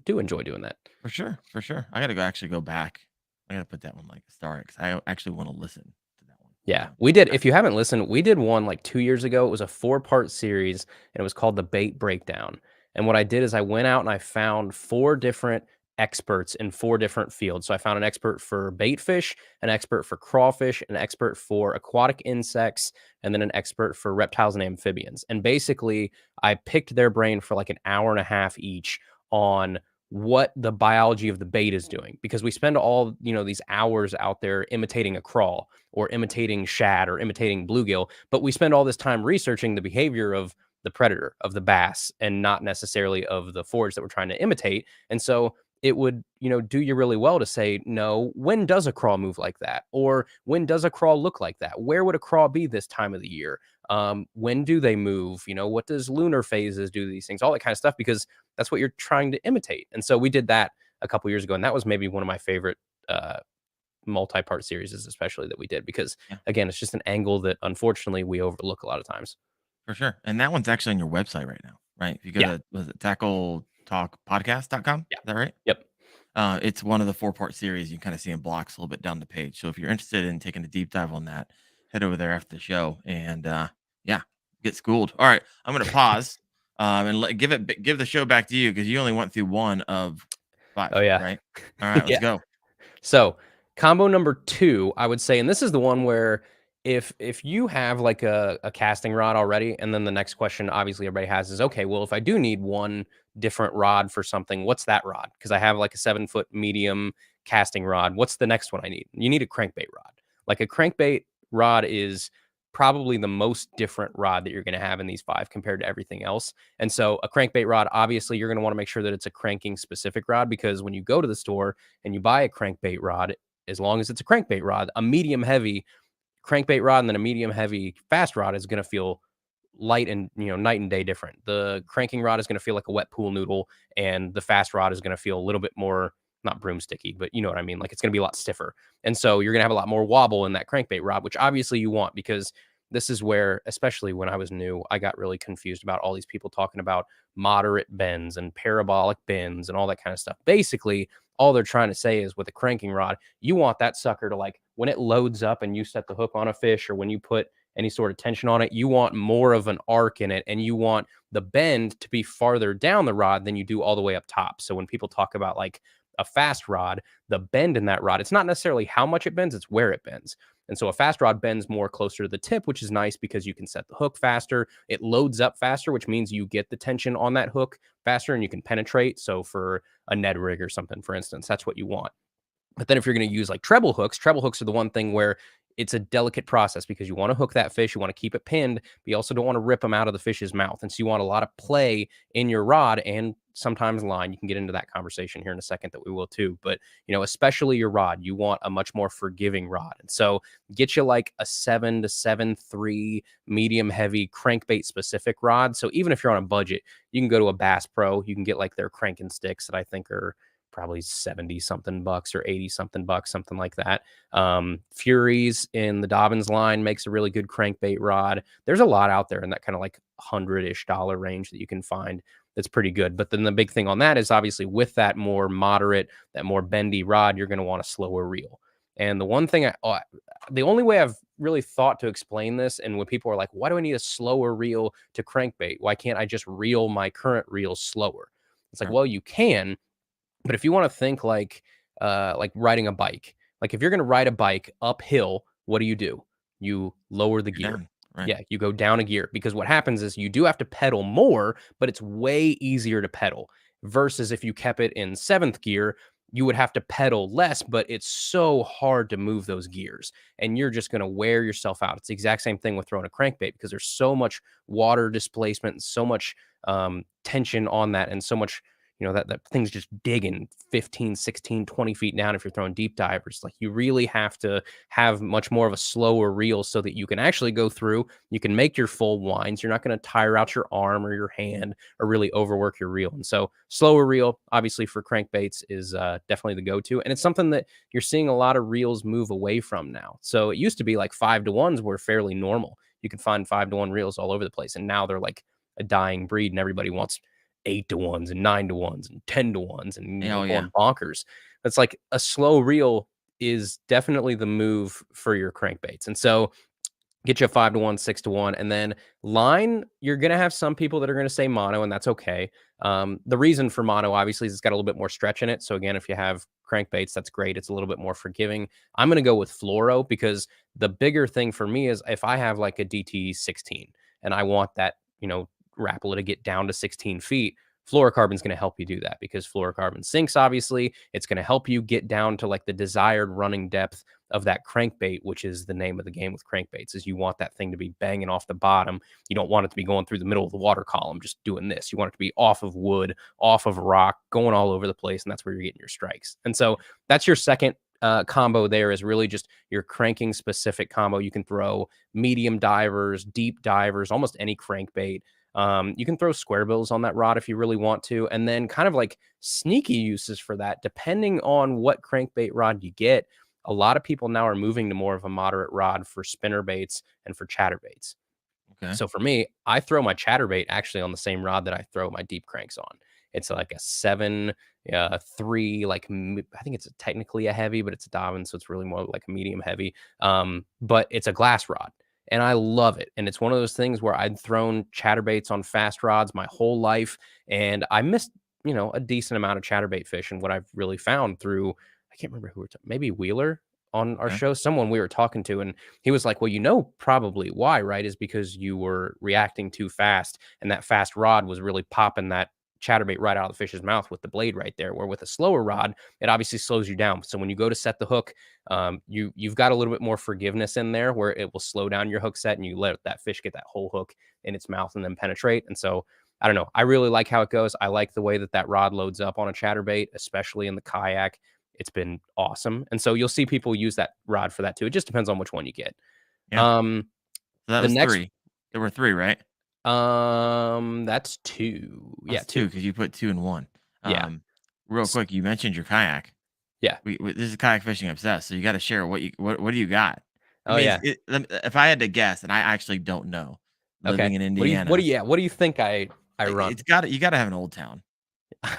do enjoy doing that. For sure. For sure. I got to actually go back. I got to put that one like a star because I actually want to listen to that one. Yeah, we did. If you haven't listened, we did one like 2 years ago. It was a 4-part series and it was called The Bait Breakdown. And what I did is I went out and I found 4 different experts in 4 different fields. So I found an expert for bait fish, an expert for crawfish, an expert for aquatic insects, and then an expert for reptiles and amphibians. And basically, I picked their brain for like an hour and a half each on what the biology of the bait is doing because we spend all these hours out there imitating a crawl or imitating shad or imitating bluegill, but we spend all this time researching the behavior of the predator, of the bass, and not necessarily of the forage that we're trying to imitate. And so it would do you really well to say, no, when does a crawl move like that, or when does a crawl look like that, where would a crawl be this time of the year, When do they move? What does lunar phases do to these things? All that kind of stuff, because that's what you're trying to imitate. And so we did that a couple years ago, and that was maybe one of my favorite multi-part series, especially that we did, because Yeah, again, it's just an angle that unfortunately we overlook a lot of times. for sure. And that one's actually on your website right now, right? If you go Yeah. to, was it tackletalkpodcast.com? Is Yeah. that right? Yep. It's one of the four-part series. You kind of see in blocks a little bit down the page. So if you're interested in taking a deep dive on that, head over there after the show and yeah, get schooled. All right, I'm gonna pause and give the show back to you because you only went through one of Oh five, yeah. right? All right, let's Yeah. go. So, combo number 2, I would say, and this is the one where if you have like a casting rod already, and then the next question obviously everybody has is, okay, well, if I do need one different rod for something, what's that rod? Because I have like a 7-foot medium casting rod. What's the next one I need? You need a crankbait rod. Like a crankbait rod is probably the most different rod that you're going to have in these 5 compared to everything else. And so a crankbait rod, obviously you're going to want to make sure that it's a cranking specific rod, because when you go to the store and you buy a crankbait rod, as long as it's a crankbait rod, a medium heavy crankbait rod and then a medium heavy fast rod is going to feel light and night and day different. The cranking rod is going to feel like a wet pool noodle, and the fast rod is going to feel a little bit more, not broomsticky, but you know what I mean. Like it's going to be a lot stiffer, and so you're going to have a lot more wobble in that crankbait rod, which obviously you want, because this is where, especially when I was new, I got really confused about all these people talking about moderate bends and parabolic bends and all that kind of stuff. Basically, all they're trying to say is with a cranking rod, you want that sucker to, like, when it loads up and you set the hook on a fish, or when you put any sort of tension on it, you want more of an arc in it, and you want the bend to be farther down the rod than you do all the way up top. So when people talk about like a fast rod, the bend in that rod, it's not necessarily how much it bends, it's where it bends. And so a fast rod bends more closer to the tip, which is nice because you can set the hook faster. It loads up faster, which means you get the tension on that hook faster and you can penetrate. So for a Ned rig or something, for instance, that's what you want. But then if you're going to use like treble hooks are the one thing where it's a delicate process, because you want to hook that fish, you want to keep it pinned, but you also don't want to rip them out of the fish's mouth. And so you want a lot of play in your rod and sometimes line. You can get into that conversation here in a second, that we will too. But, especially your rod, you want a much more forgiving rod. And so get you like a 7 to 7.3 medium heavy crankbait specific rod. So even if you're on a budget, you can go to a Bass Pro, you can get like their cranking sticks that I think are probably 70 something bucks or 80 something bucks, something like that. Furies in the Dobbins line makes a really good crankbait rod. There's a lot out there in that kind of like $100-ish range that you can find that's pretty good. But then the big thing on that is, obviously with that more moderate, that more bendy rod, you're going to want a slower reel. And the one thing the only way I've really thought to explain this, and when people are like, why do I need a slower reel to crankbait? Why can't I just reel my current reel slower? It's like, Sure. well, you can, but if you want to think like riding a bike, like if you're going to ride a bike uphill, what do? You lower the You're gear. down. Right. Yeah, you go down a gear, because what happens is you do have to pedal more, but it's way easier to pedal versus if you kept it in 7th gear, you would have to pedal less, but it's so hard to move those gears and you're just going to wear yourself out. It's the exact same thing with throwing a crankbait, because there's so much water displacement and so much tension on that, and so much that thing's just digging 15, 16, 20 feet down if you're throwing deep divers. Like, you really have to have much more of a slower reel so that you can actually go through, you can make your full winds. You're not going to tire out your arm or your hand or really overwork your reel. And so slower reel, obviously for crankbaits, is definitely the go-to. And it's something that you're seeing a lot of reels move away from now. So it used to be like 5-to-1s were fairly normal. You could find 5-to-1 reels all over the place. And now they're like a dying breed, and everybody wants 8-to-1s and 9-to-1s and 10-to-1s and Oh yeah. going bonkers. It's like a slow reel is definitely the move for your crankbaits. And so get you a 5-to-1, 6-to-1, and then line, you're going to have some people that are going to say mono, and that's okay. The reason for mono, obviously, is it's got a little bit more stretch in it. So again, if you have crankbaits, that's great. It's a little bit more forgiving. I'm going to go with fluoro, because the bigger thing for me is if I have like a DT16 and I want that, Rapala to get down to 16 feet, fluorocarbon is going to help you do that, because fluorocarbon sinks, obviously. It's going to help you get down to like the desired running depth of that crankbait, which is the name of the game with crankbaits, is you want that thing to be banging off the bottom. You don't want it to be going through the middle of the water column just doing this. You want it to be off of wood, off of rock, going all over the place, and that's where you're getting your strikes. And so that's your second combo there is really just your cranking specific combo. You can throw medium divers, deep divers, almost any crankbait. You can throw square bills on that rod if you really want to, and then kind of like sneaky uses for that, depending on what crankbait rod you get. A lot of people now are moving to more of a moderate rod for spinner baits and for chatterbaits. Okay. So for me, I throw my chatterbait actually on the same rod that I throw my deep cranks on. It's like a 7 3, like I think it's technically a heavy, but it's a Dobbin, so it's really more like a medium heavy. But it's a glass rod, and I love it. And it's one of those things where I'd thrown chatterbaits on fast rods my whole life, and I missed a decent amount of chatterbait fish. And what I've really found through, I can't remember who we're talking, maybe Wheeler on our Okay. show, someone we were talking to, and he was like, well, probably why, right? Is because you were reacting too fast, and that fast rod was really popping that chatterbait right out of the fish's mouth with the blade right there. Where with a slower rod, it obviously slows you down. So when you go to set the hook, you've got a little bit more forgiveness in there, where it will slow down your hook set, and you let that fish get that whole hook in its mouth and then penetrate. And so I don't know. I really like how it goes. I like the way that rod loads up on a chatterbait, especially in the kayak. It's been awesome. And so you'll see people use that rod for that too. It just depends on which one you get. Yeah. Um, So that the was next, 3. There were 3, right? that's two. Yeah, That's two. 2 because you put 2 and 1. Yeah. Real S- quick, you mentioned your kayak. Yeah. This is kayak fishing obsessed, so you gotta share what do you got? I Oh mean, yeah. if I had to guess, and I actually don't know, living Okay. in What do Indiana, you, yeah, what do you think I run? you gotta have an Old Town.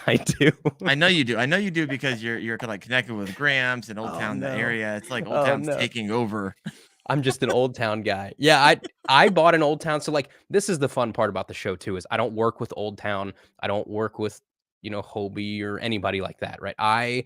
I do. I know you do. I know you do because you're like connected with Grams and Old Oh Town, the no. area. It's like Old Oh Town's no. taking over. I'm just an Old Town guy. Yeah, I bought an Old Town. So like this is the fun part about the show too, is I don't work with Old Town. I don't work with, Hobie or anybody like that, right? I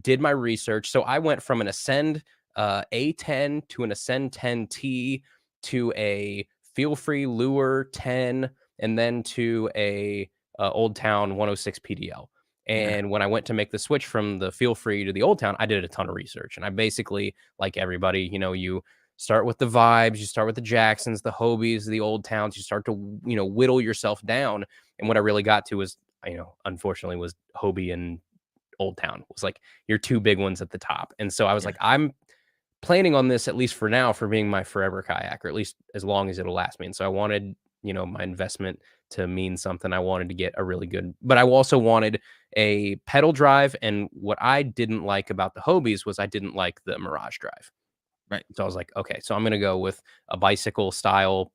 did my research. So I went from an Ascend A10 to an Ascend 10T to a Feel Free Lure 10, and then to a Old Town 106 PDL. Okay. And when I went to make the switch from the Feel Free to the Old Town, I did a ton of research. And I basically, like everybody, you start with the vibes, you start with the Jacksons, the Hobies, the Old Towns, you start to, whittle yourself down. And what I really got to was, unfortunately, was Hobie and Old Town was like your two big ones at the top. And so I was Yeah. like, I'm planning on this, at least for now, for being my forever kayak, or at least as long as it'll last me. And so I wanted, my investment to mean something. I wanted to get a really good, but I also wanted a pedal drive. And what I didn't like about the Hobies was I didn't like the Mirage drive. Right. So I was like, okay, so I'm going to go with a bicycle style,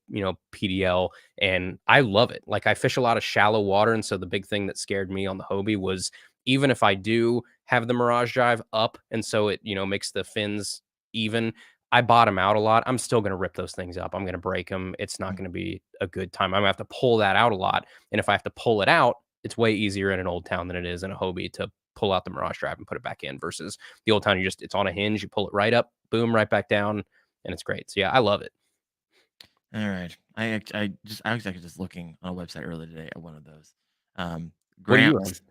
PDL. And I love it. Like I fish a lot of shallow water. And so the big thing that scared me on the Hobie was, even if I do have the Mirage drive up, and so it, makes the fins even, I bottom out a lot. I'm still going to rip those things up. I'm going to break them. It's not Mm. going to be a good time. I'm going to have to pull that out a lot. And if I have to pull it out, it's way easier in an Old Town than it is in a Hobie to pull out the Mirage drive and put it back in, versus the Old Town, it's on a hinge, you pull it right up, boom, right back down, and it's great. So yeah, I love it. All right. I was actually just looking on a website earlier today at one of those. What do you run? Gramps.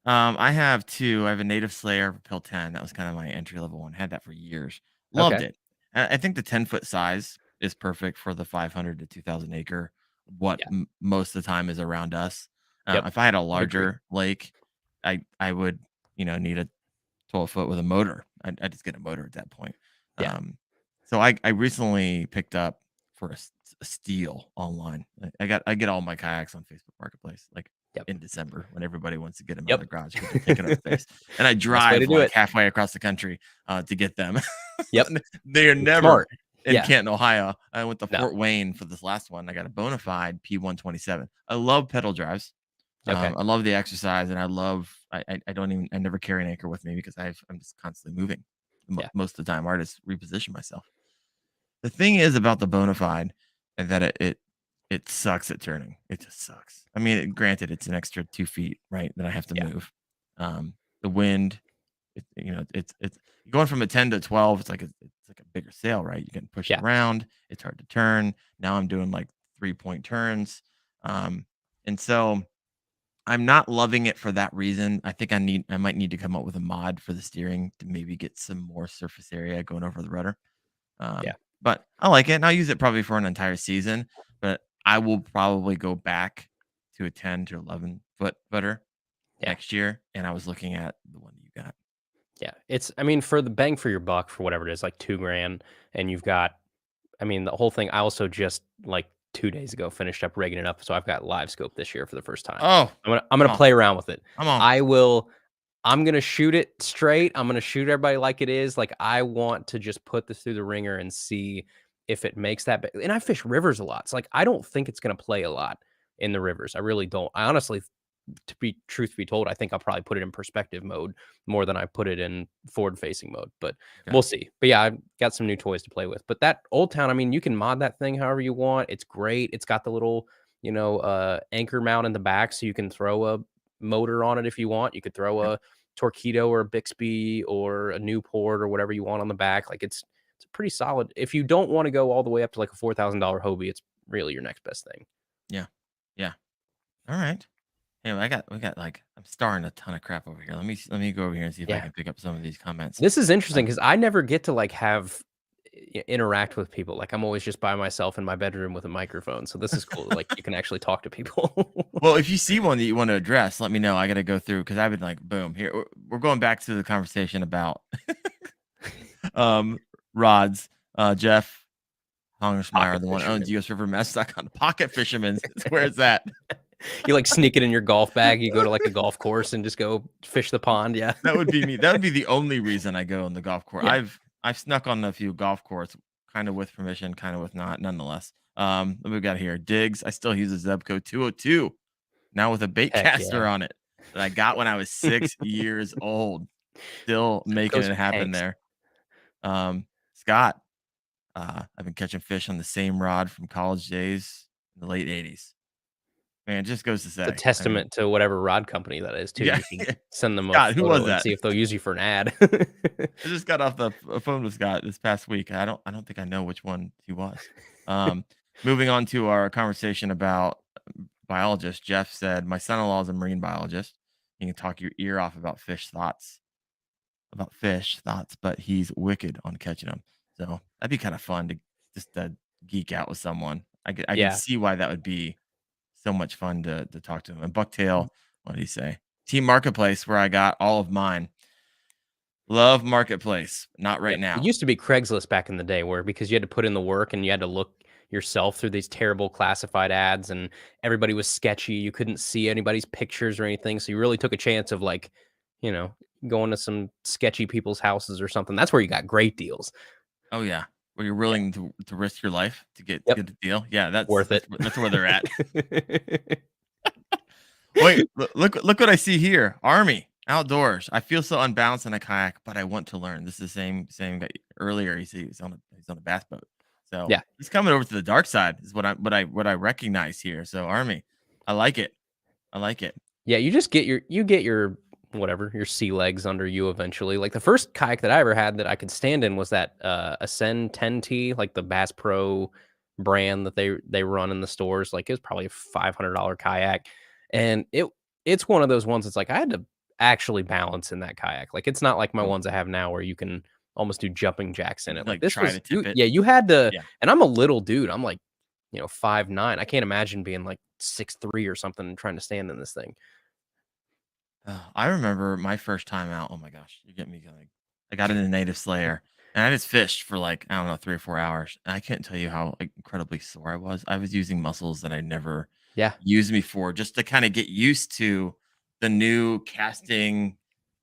I have 2. I have a Native Slayer Pill 10. That was kind of my entry level one. Had that for years. Loved Okay. it. I think the 10-foot size is perfect for the 500 to 2,000 acre. What Yeah. most of the time is around us. Yep. If I had a I agree. larger lake, I would need a 12-foot with a motor. I'd just get a motor at that point. Yeah. So I recently picked up for a steel online. I get all my kayaks on Facebook Marketplace, like Yep. in December when everybody wants to get them out of Yep. the garage because they're taking up space. And I Best way to drive do like it. halfway across the country to get them. Yep. They are never Smart. in Yeah. Canton, Ohio. I went to No. Fort Wayne for this last one. I got a bona fide P127. I love pedal drives. Okay. I love the exercise, and I don't even I never carry an anchor with me because I'm just constantly moving Yeah. most of the time. I just reposition myself. The thing is about the bona fide, and that it sucks at turning. It just sucks. I mean, granted, it's an extra 2 feet, right, that I have to Yeah. move. The wind, it's going from a 10 to 12. It's like a bigger sail, right? You can push it Yeah. around. It's hard to turn. Now I'm doing like 3-point turns, and so I'm not loving it for that reason. I think I might need to come up with a mod for the steering to maybe get some more surface area going over the rudder. Yeah. But I like it, and I'll use it probably for an entire season. But I will probably go back to a 10 to 11 foot footer Yeah. next year. And I was looking at the one you got. Yeah, it's I mean, for the bang for your buck for whatever it is, like 2 grand, and you've got I mean, the whole thing I also just, like, 2 days ago finished up rigging it up, so I've got live scope this year for the first time. Oh, I'm gonna come on. play around with it. Come on. I will I'm gonna shoot it straight, I'm gonna shoot everybody like it is, like, I want to just put this through the ringer and see if it makes that big and I fish rivers a lot, so, like, I don't think it's gonna play a lot in the rivers, I really don't. I honestly to be truth be told, I think I'll probably put it in perspective mode more than I put it in forward facing mode, but Okay. we'll see. But yeah, I've got some new toys to play with. But that Old Town, I mean, you can mod that thing however you want. It's great. It's got the little, anchor mount in the back so you can throw a motor on it if you want. You could throw Yep. a Torpedo or a Bixby or a Newport or whatever you want on the back. Like it's pretty solid. If you don't want to go all the way up to like a $4,000 Hobie, it's really your next best thing. Yeah. Yeah. All right. Hey, we got like I'm starring a ton of crap over here. Let me go over here and see if I Yeah. can pick up some of these comments. This is interesting Um, because I never get to, like, have interact with people, like, I'm always just by myself in my bedroom with a microphone, so this is cool, like, you can actually talk to people. well, if you see one that you want to address, let me know. I got to go through because I've been like, boom, here we're going back to the conversation about um rods. Jeff Hongersmeyer, Pocket the one who owns fisherman. USRiverMess.com. Pocket Fisherman's. Where is that? You, like, sneak it in your golf bag, you go to, like, a golf course and just go fish the pond, yeah. That would be me. That would be the only reason I go on the golf course. Yeah. I've snuck on a few golf courses, kind of with permission, kind of with not, nonetheless. What we got here? Diggs. I still use a Zebco 202 now with a bait Heck caster yeah. on it that I got when I was 6 years old. Still making Goes it happen tanks. there. Scott. I've been catching fish on the same rod from college days in the late 80s. Man, it just goes to It's a say. I mean, testament to whatever rod company that is too. yeah. You should send them a Scott, who was photo and that? see if they'll use you for an ad. I just got off the phone with Scott this past week. I don't think I know which one he was. Moving on to our conversation about biologists, Jeff said, "My son-in-law is a marine biologist. He can talk your ear off about fish thoughts, but he's wicked on catching them. So that'd be kind of fun to just geek out with someone. I can Yeah. see why that would be so much fun to talk to him. And Bucktail, what did he say? Team Marketplace, where I got all of mine. Love Marketplace. Not right Yep. It now. used to be Craigslist back in the day where because you had to put in the work and you had to look yourself through these terrible classified ads and everybody was sketchy. You couldn't see anybody's pictures or anything. So you really took a chance of like, you know, going to some sketchy people's houses or something. That's where you got great deals. Oh yeah, where you're Yeah. willing to risk your life to get Yep. the deal. Yeah, that's Worth that's it. that's where they're at. Wait, look what I see here. Army outdoors. I feel so unbalanced in a kayak, but I want to learn. This is the same guy earlier. He's on a bass boat, so Yeah. he's coming over to the dark side. Is what I recognize here. So Army, I like it. I like it. Yeah, you get your whatever, your sea legs under you eventually. Like the first kayak that I ever had that I could stand in was that Ascend 10T, like the Bass Pro brand that they run in the stores. Like it was probably a $500 kayak. And it's one of those ones that's like I had to actually balance in that kayak. Like it's not like my Oh, ones I have now where you can almost do jumping jacks in you it. Like like this try was to tip it. you had to Yeah. and I'm a little dude. I'm like 5'9". I can't imagine being like 6'3" or something and trying to stand in this thing. I remember my first time out. Oh my gosh, you get me like I got into Native Slayer and I just fished for like I don't know 3 or 4 hours. And I can't tell you how like, incredibly sore I was. I was using muscles that I never Yeah. used before just to kind of get used to the new casting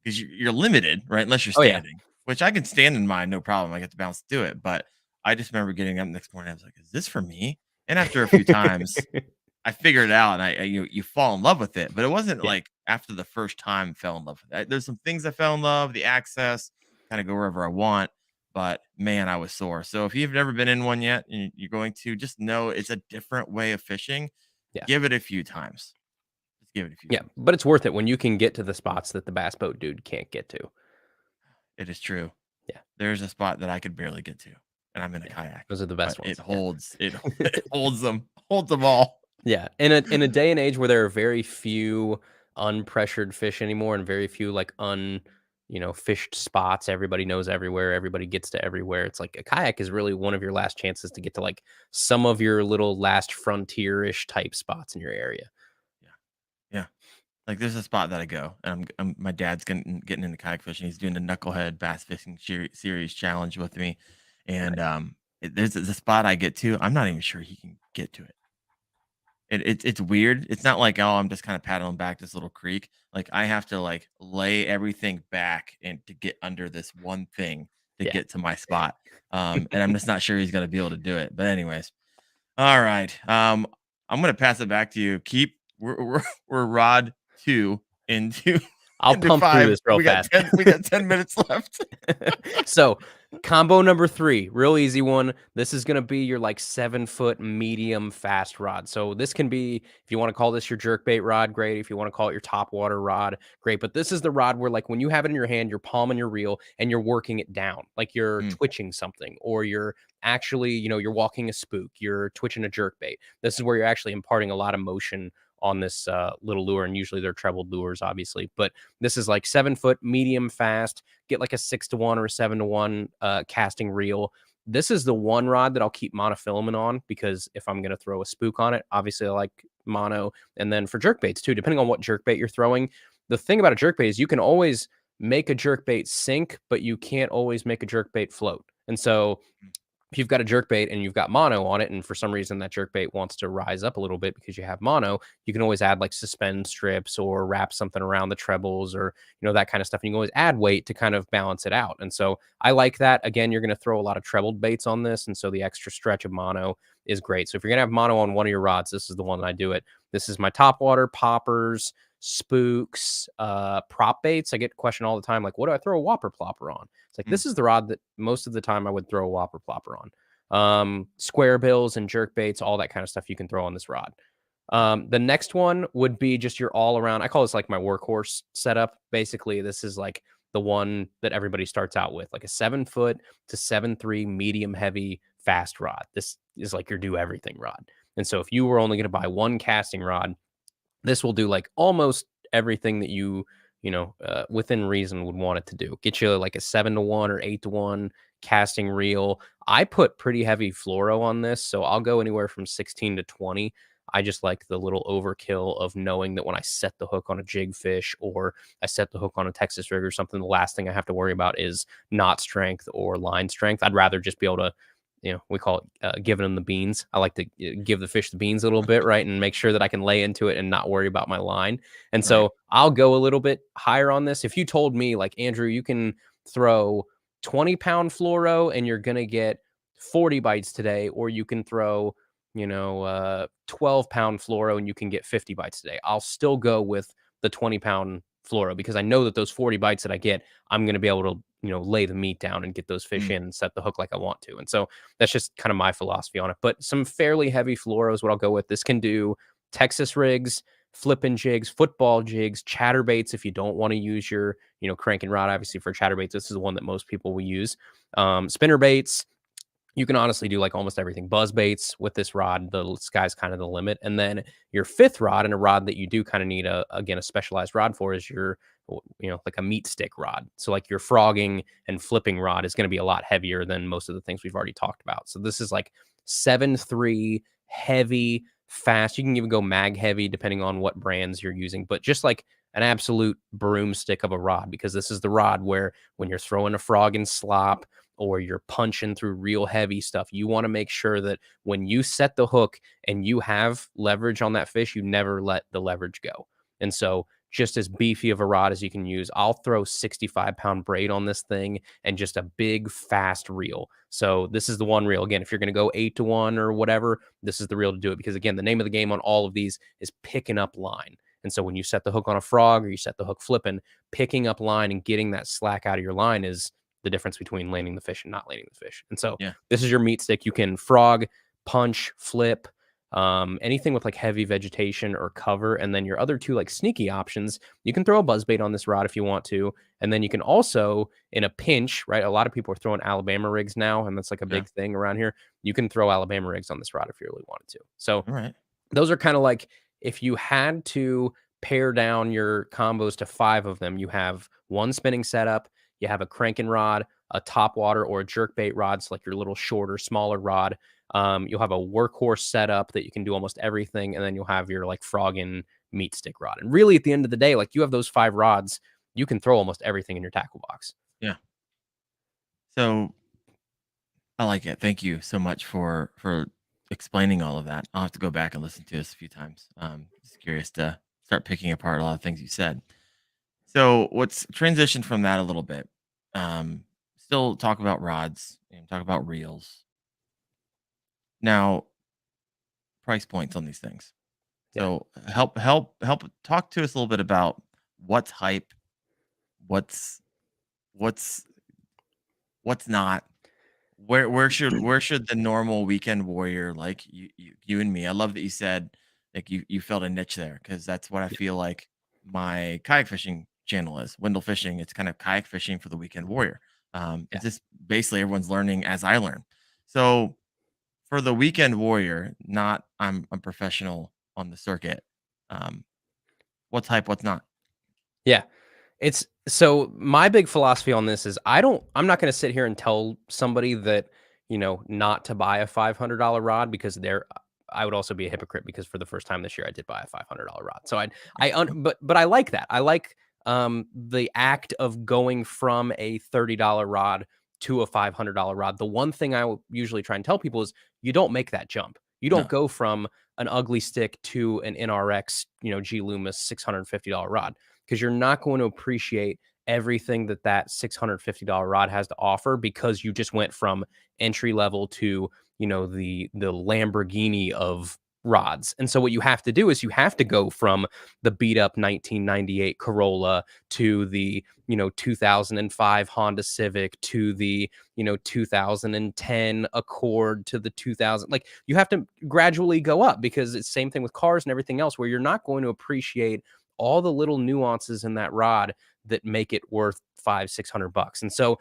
because you're limited, right? Unless you're Oh, yeah. standing, which I can stand in mine, no problem. I get the balance to do it. But I just remember getting up next morning. I was like, "Is this for me?" And after a few times, I figured it out, and you fall in love with it, but it wasn't Yeah. like after the first time fell in love with it. There's some things I fell in love, the access, kind of go wherever I want, but man, I was sore. So if you've never been in one yet, and you're going to just know it's a different way of fishing. Yeah. Give it a few times. Just give it a few Yeah, times. but it's worth it when you can get to the spots that the bass boat dude can't get to. It is true. Yeah, There's a spot that I could barely get to, and I'm in a yeah. kayak, Those are the but best it ones. Yeah. holds it, it holds them all. Yeah, in a day and age where there are very few unpressured fish anymore and very few, like, fished spots, everybody knows everywhere, everybody gets to everywhere, it's like a kayak is really one of your last chances to get to, like, some of your little last frontier-ish type spots in your area. Yeah, yeah. Like there's a spot that I go, and my dad's getting into kayak fishing. He's doing the knucklehead bass fishing series challenge with me, and there's a spot I get to. I'm not even sure he can get to it. It's weird. It's not like, oh, I'm just kind of paddling back this little creek. Like I have to like lay everything back and to get under this one thing to Yeah. get to my spot. And I'm just not sure he's gonna be able to do it. But anyways, all right. I'm gonna pass it back to you. We're rod two into I'll into pump through five. this real We got fast. 10 minutes left. So, combo number 3, real easy one. This is gonna be your, like, 7-foot medium fast rod. So this can be, if you wanna call this your jerkbait rod, great. If you wanna call it your top water rod, great. But this is the rod where, like, when you have it in your hand, you're palming your reel and you're working it down, like you're Mm, twitching something, or you're actually, you're walking a spook, you're twitching a jerkbait. This is where you're actually imparting a lot of motion on this little lure, and usually they're trebled lures, obviously. But this is like 7-foot medium fast. Get like a 6-to-1 or a 7-to-1 casting reel. This is the one rod that I'll keep monofilament on, because if I'm going to throw a spook on it, obviously I like mono. And then for jerkbaits too, depending on what jerkbait you're throwing, the thing about a jerkbait is you can always make a jerkbait sink, but you can't always make a jerkbait float. And so mm, if you've got a jerkbait and you've got mono on it, and for some reason that jerkbait wants to rise up a little bit because you have mono, you can always add like suspend strips or wrap something around the trebles, or that kind of stuff. And you can always add weight to kind of balance it out. And so I like that. Again, you're going to throw a lot of trebled baits on this, and so the extra stretch of mono is great. So if you're going to have mono on one of your rods, this is the one that I do it. This is my top water, poppers, spooks, prop baits. I get a question all the time, like, what do I throw a whopper plopper on? It's like, mm, this is the rod that most of the time I would throw a whopper plopper on. Square bills and jerk baits, all that kind of stuff you can throw on this rod. The next one would be just your all around. I call this like my workhorse setup. Basically, this is like the one that everybody starts out with, like a 7-foot to 7.3 medium heavy fast rod. This is like your do everything rod. And so if you were only going to buy one casting rod, this will do like almost everything that within reason would want it to do. Get you like a 7-to-1 or 8-to-1 casting reel. I put pretty heavy fluoro on this, so I'll go anywhere from 16 to 20. I just like the little overkill of knowing that when I set the hook on a jig fish, or I set the hook on a Texas rig or something, the last thing I have to worry about is knot strength or line strength. I'd rather just be able to, we call it giving them the beans. I like to give the fish the beans a little bit, right? And make sure that I can lay into it and not worry about my line. And right. so I'll go a little bit higher on this. If you told me, like, Andrew, you can throw 20-pound fluoro and you're going to get 40 bites today, or you can throw, 12-pound fluoro and you can get 50 bites today, I'll still go with the 20-pound fluoro, because I know that those 40 bites that I get, I'm going to be able to, lay the meat down and get those fish Mm, in and set the hook like I want to. And so that's just kind of my philosophy on it. But some fairly heavy fluoro is what I'll go with. This can do Texas rigs, flipping jigs, football jigs, chatterbaits. If you don't want to use your, cranking rod, obviously for chatterbaits, this is the one that most people will use. Spinner baits, you can honestly do like almost everything. Buzz baits with this rod, the sky's kind of the limit. And then your fifth rod, and a rod that you do kind of need a specialized rod for, is your, like a meat stick rod. So like your frogging and flipping rod is going to be a lot heavier than most of the things we've already talked about. So this is like 7.3 heavy, fast. You can even go mag heavy depending on what brands you're using, but just like an absolute broomstick of a rod, because this is the rod where when you're throwing a frog in slop, or you're punching through real heavy stuff, you want to make sure that when you set the hook and you have leverage on that fish, you never let the leverage go. And so just as beefy of a rod as you can use, I'll throw 65-pound braid on this thing and just a big fast reel. So this is the one reel. Again, if you're going to go 8-to-1 or whatever, this is the reel to do it, because again, the name of the game on all of these is picking up line. And so when you set the hook on a frog, or you set the hook flipping, picking up line and getting that slack out of your line is the difference between landing the fish and not landing the fish. And so yeah. this is your meat stick. You can frog, punch, flip, anything with like heavy vegetation or cover. And then your other two like sneaky options, you can throw a buzzbait on this rod if you want to. And then you can also, in a pinch, right? A lot of people are throwing Alabama rigs now, and that's like a Yeah. big thing around here. You can throw Alabama rigs on this rod if you really wanted to. So All right. those are kind of like, if you had to pare down your combos to 5 of them, you have one spinning setup, you have a cranking rod, a top water or a jerkbait rod, so like your little shorter, smaller rod. You'll have a workhorse setup that you can do almost everything, and then you'll have your like frogging meat stick rod. And really, at the end of the day, like you have those 5 rods, you can throw almost everything in your tackle box. Yeah. So I like it. Thank you so much for explaining all of that. I'll have to go back and listen to this a few times. Just curious to start picking apart a lot of things you said. So let's transition from that a little bit. Still talk about rods and talk about reels. Now, price points on these things. Yeah. So help talk to us a little bit about what's hype, what's what's what's not. Where should the normal weekend warrior like you and me? I love that you said like you felt a niche there because that's what I Yeah. feel like my kayak fishing channel is. Windle fishing. It's kind of kayak fishing for the weekend warrior. Yeah. It's just basically everyone's learning as I learn. So for the weekend warrior, not I'm professional on the circuit. Um, what's hype? What's not? Yeah. It's so my big philosophy on this is I'm not going to sit here and tell somebody that, not to buy a $500 rod because I would also be a hypocrite because for the first time this year I did buy a $500 rod. So but I like that. I like the act of going from a $30 rod to a $500 rod. The one thing I will usually try and tell people is you don't make that jump. You don't No. go from an ugly stick to an NRX, G Loomis $650 rod because you're not going to appreciate everything that $650 rod has to offer because you just went from entry level to the Lamborghini of rods. And so what you have to do is you have to go from the beat up 1998 Corolla to the 2005 Honda Civic to the 2010 Accord to the 2000, like you have to gradually go up because it's same thing with cars and everything else where you're not going to appreciate all the little nuances in that rod that make it worth 500-600 bucks. And so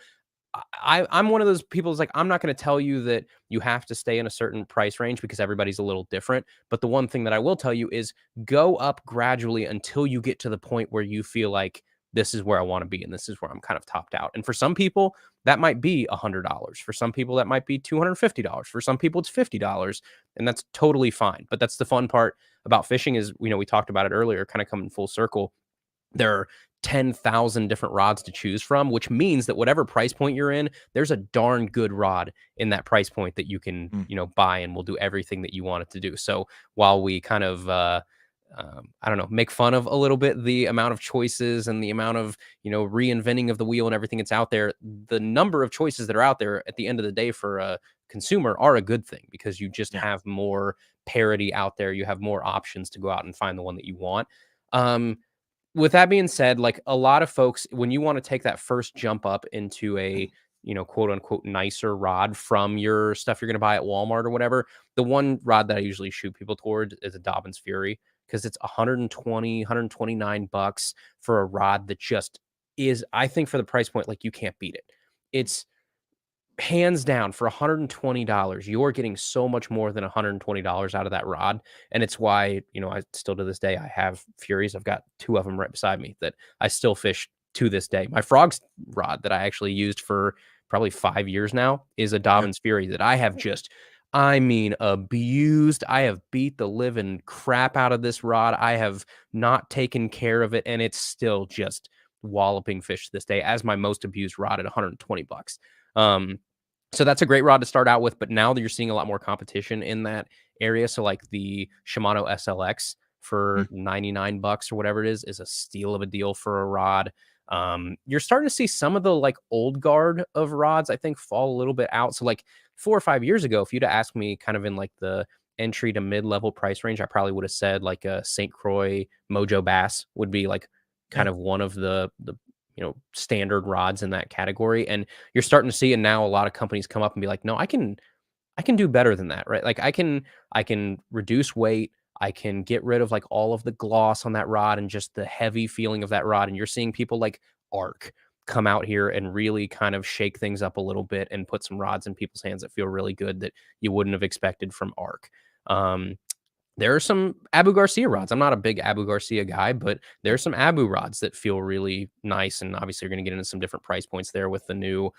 I'm one of those people who's like, I'm not going to tell you that you have to stay in a certain price range because everybody's a little different. But the one thing that I will tell you is go up gradually until you get to the point where you feel like this is where I want to be and this is where I'm kind of topped out. And for some people, that might be $100. For some people, that might be $250. For some people, it's $50. And that's totally fine. But that's the fun part about fishing is, we talked about it earlier, kind of coming full circle. There are 10,000 different rods to choose from, which means that whatever price point you're in, there's a darn good rod in that price point that you can, Mm, buy and will do everything that you want it to do. So while we kind of, I don't know, make fun of a little bit the amount of choices and the amount of, reinventing of the wheel and everything that's out there, the number of choices that are out there at the end of the day for a consumer are a good thing because you just yeah. have more parity out there. You have more options to go out and find the one that you want. Um, with that being said, like a lot of folks, when you want to take that first jump up into a, quote unquote nicer rod from your stuff you're going to buy at Walmart or whatever, the one rod that I usually shoot people toward is a Dobbins Fury because it's 120, 129 bucks for a rod that just is, I think for the price point, like you can't beat it. It's hands down for $120 you're getting so much more than $120 out of that rod, and it's why I still to this day I have Furies. I've got 2 of them right beside me that I still fish to this day. My frogs rod that I actually used for probably 5 years now is a Yeah. Dobbins Fury that I have just, I mean, abused. I have beat the living crap out of this rod. I have not taken care of it, and it's still just walloping fish to this day as my most abused rod at 120 bucks. So that's a great rod to start out with, but now that you're seeing a lot more competition in that area, so like the Shimano SLX Mm, for 99 bucks or whatever it is a steal of a deal for a rod. You're starting to see some of the like old guard of rods, I think, fall a little bit out. So like 4 or 5 years ago, if you'd have asked me kind of in like the entry to mid-level price range, I probably would have said like a St. Croix Mojo Bass would be like yeah. kind of one of the standard rods in that category. And you're starting to see it now. A lot of companies come up and be like, no, I can do better than that, right? Like I can reduce weight. I can get rid of like all of the gloss on that rod and just the heavy feeling of that rod. And you're seeing people like Arc come out here and really kind of shake things up a little bit and put some rods in people's hands that feel really good that you wouldn't have expected from Arc. Um, there are some Abu Garcia rods. I'm not a big Abu Garcia guy, but Yeah. there's some Abu rods that feel really nice. And obviously, you're going to get into some different price points there with the new,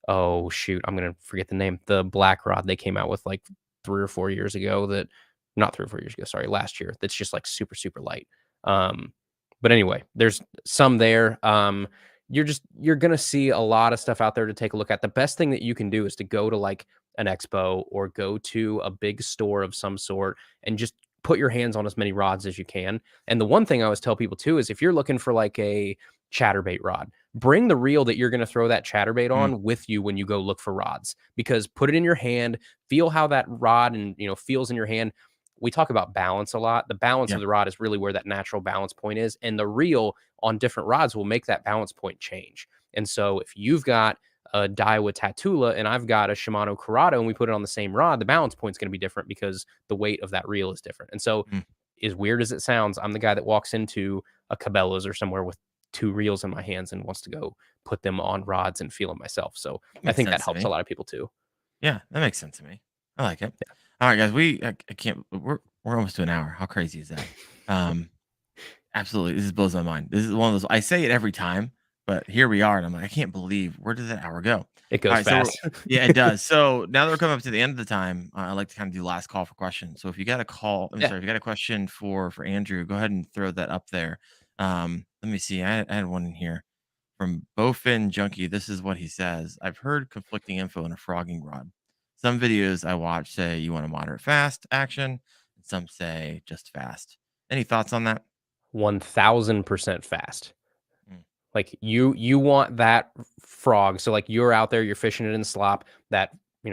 oh shoot, I'm going to forget the name, the black rod they came out with like 3 or 4 years ago that not 3 or 4 years ago, sorry, last year, that's just like super, super light. Um, but anyway, there's some there. You're gonna see a lot of stuff out there to take a look at. The best thing that you can do is to go to like an expo or go to a big store of some sort and just put your hands on as many rods as you can. And the one thing I always tell people too is if you're looking for like a chatterbait rod, bring the reel that you're going to throw that chatterbait Mm, on with you when you go look for rods, because put it in your hand, feel how that rod and feels in your hand. We talk about balance a lot. The balance yeah. of the rod is really where that natural balance point is, and the reel on different rods will make that balance point change. And so if you've got a Daiwa Tatula and I've got a Shimano Corrado and we put it on the same rod, the balance point's going to be different because the weight of that reel is different. And so, Mm, as weird as it sounds, I'm the guy that walks into a Cabela's or somewhere with two reels in my hands and wants to go put them on rods and feel them myself. So that I makes think that sense to helps a me. lot of people too. Yeah, that makes sense to me. I like it. All right, guys, I can't. We're almost to an hour. How crazy is that? Um, Absolutely, this blows my mind. This is one of those. I say it every time, but here we are, and I'm like, I can't believe where did that hour go? It All goes right, so fast. yeah, it does. So now that we're coming up to the end of the time, I like to kind of do last call for questions. So if you got a call, I'm Yeah. sorry, if you got a question for Andrew, go ahead and throw that up there. Let me see. I had one in here from Bowfin Junkie. This is what he says. I've heard conflicting info in a frogging rod. Some videos I watch say you want a moderate fast action, and some say just fast. Any thoughts on that? 1000% fast. Mm, Like you want that frog. So like you're out there, you're fishing it in slop, that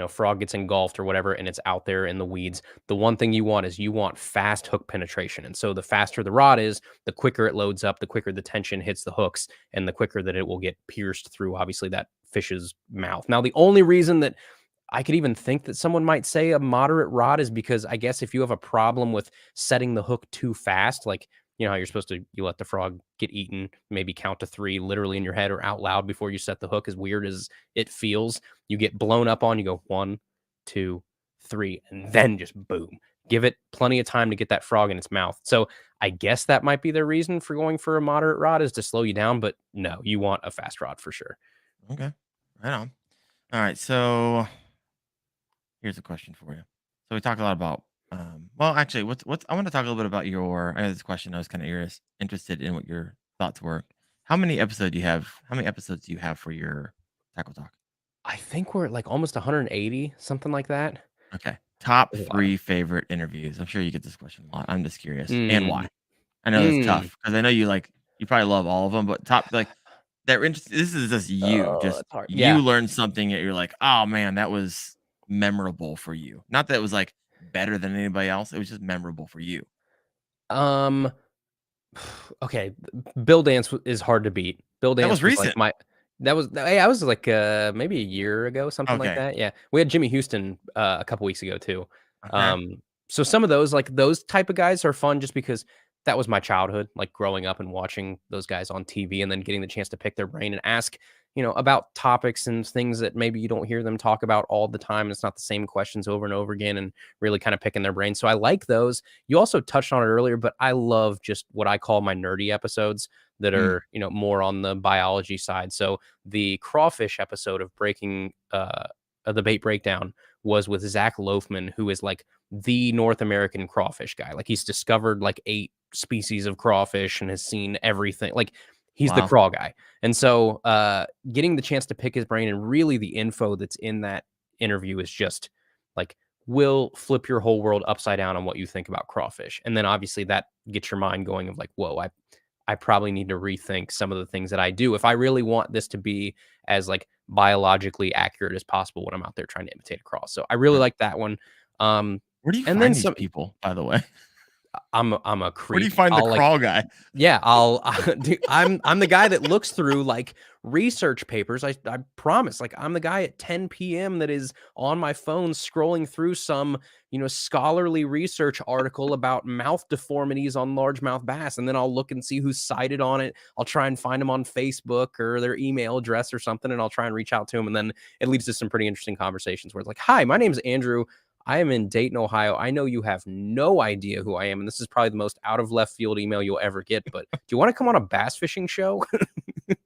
frog gets engulfed or whatever, and it's out there in the weeds. The one thing you want is you want fast hook penetration. And so the faster the rod is, the quicker it loads up, the quicker the tension hits the hooks, and the quicker that it will get pierced through obviously that fish's mouth. Now, the only reason that I could even think that someone might say a moderate rod is because I guess if you have a problem with setting the hook too fast, like how you're supposed to, you let the frog get eaten, maybe count to 3 literally in your head or out loud before you set the hook, as weird as it feels. You get blown up on, you go 1, 2, 3, and then just boom. Give it plenty of time to get that frog in its mouth. So I guess that might be the reason for going for a moderate rod, is to slow you down, but no, you want a fast rod for sure. okay, right on. All right, so here's a question for you. So we talked a lot about, well, actually, what's I want to talk a little bit about your. I had this question. I was kind of interested in what your thoughts were. How many episodes do you have? How many episodes do you have for your tackle talk? I think we're at like almost 180, something like that. Okay, top There's a lot of 3 favorite interviews. I'm sure you get this question a lot. I'm just curious, and Mm, why? I know that's mm. tough because I know you probably love all of them, but top like they're interesting. This is just you, Oh, just that's hard. you Yeah. learned something that you're like, oh man, that was memorable for you. Not that it was like better than anybody else. It was just memorable for you. Um, okay, Bill Dance is hard to beat. Bill That Dance was was like recent. I was like, maybe a year ago, something like Okay. that. Yeah. We had Jimmy Houston, a couple weeks ago too. Okay. Um, so some of those, like those type of guys are fun just because that was my childhood, like growing up and watching those guys on TV and then getting the chance to pick their brain and ask, about topics and things that maybe you don't hear them talk about all the time. And it's not the same questions over and over again, and really kind of picking their brain. So I like those. You also touched on it earlier, but I love just what I call my nerdy episodes that Mm, are, more on the biology side. So the crawfish episode of breaking the bait breakdown was with Zach Loafman, who is like the North American crawfish guy. Like he's discovered like 8 species of crawfish and has seen everything. Like he's the wow. craw guy. And so getting the chance to pick his brain, and really the info that's in that interview is just like will flip your whole world upside down on what you think about crawfish. And then obviously that gets your mind going of like, whoa, I probably need to rethink some of the things that I do if I really want this to be as like biologically accurate as possible when I'm out there trying to imitate a cross. So I really Right. like that one. Um, Where do you and then find these some. people, by the way? I'm a Where do you creep. find the I'll like crawl guy? yeah, I'll dude, I'm the guy that looks through like research papers. I promise. Like I'm the guy at 10 p.m. that is on my phone scrolling through some, scholarly research article about mouth deformities on largemouth bass, and then I'll look and see who's cited on it. I'll try and find them on Facebook or their email address or something, and I'll try and reach out to them, and then it leads to some pretty interesting conversations where it's like, "Hi, my name's Andrew. I am in Dayton, Ohio. I know you have no idea who I am, and this is probably the most out of left field email you'll ever get. But do you want to come on a bass fishing show?" And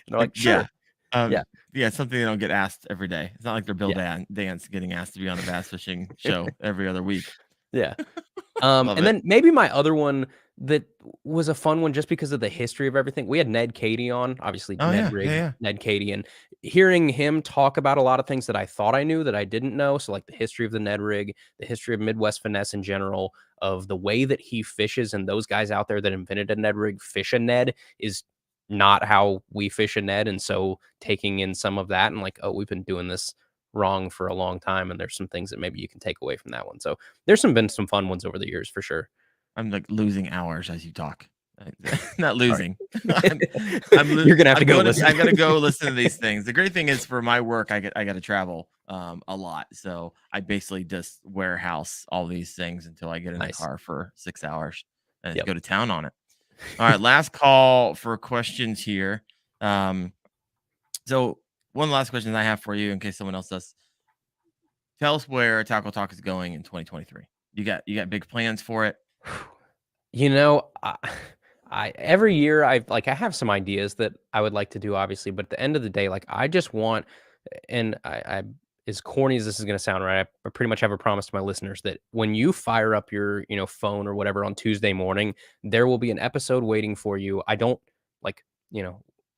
they're like, Yeah. "Sure, yeah." Yeah, something they don't get asked every day. It's not like they're Bill Yeah. Dance getting asked to be on a bass fishing show every other week. Yeah. Love And it. then maybe my other one that was a fun one just because of the history of everything. We had Ned Cady on, obviously Oh Ned yeah, yeah, Rig, yeah. Ned Cady, and hearing him talk about a lot of things that I thought I knew that I didn't know. So like the history of the Ned Rig, the history of Midwest finesse in general, of the way that he fishes, and those guys out there that invented a Ned Rig fish a Ned is not how we fish a Ned. And so taking in some of that and like, oh, we've been doing this wrong for a long time, and there's some things that maybe you can take away from that one. So there's been some fun ones over the years for sure. I'm like losing hours as you talk. Not Sorry. losing. I'm You're gonna have to I'm go going listen. I'm gonna go listen to these things. The great thing is for my work, I got to travel a lot, so I basically just warehouse all these things until I get in the Nice. car for 6 hours and Yep. go to town on it. All right, last call for questions here. Um, so one last question I have for you, in case someone else does. Tell us where Tackle Talk is going in 2023. You got big plans for it? You know, I every year I have some ideas that I would like to do, obviously, but at the end of the day, like I just want, and I as corny as this is going to sound, right? I pretty much have a promise to my listeners that when you fire up your phone or whatever on Tuesday morning, there will be an episode waiting for you. I don't like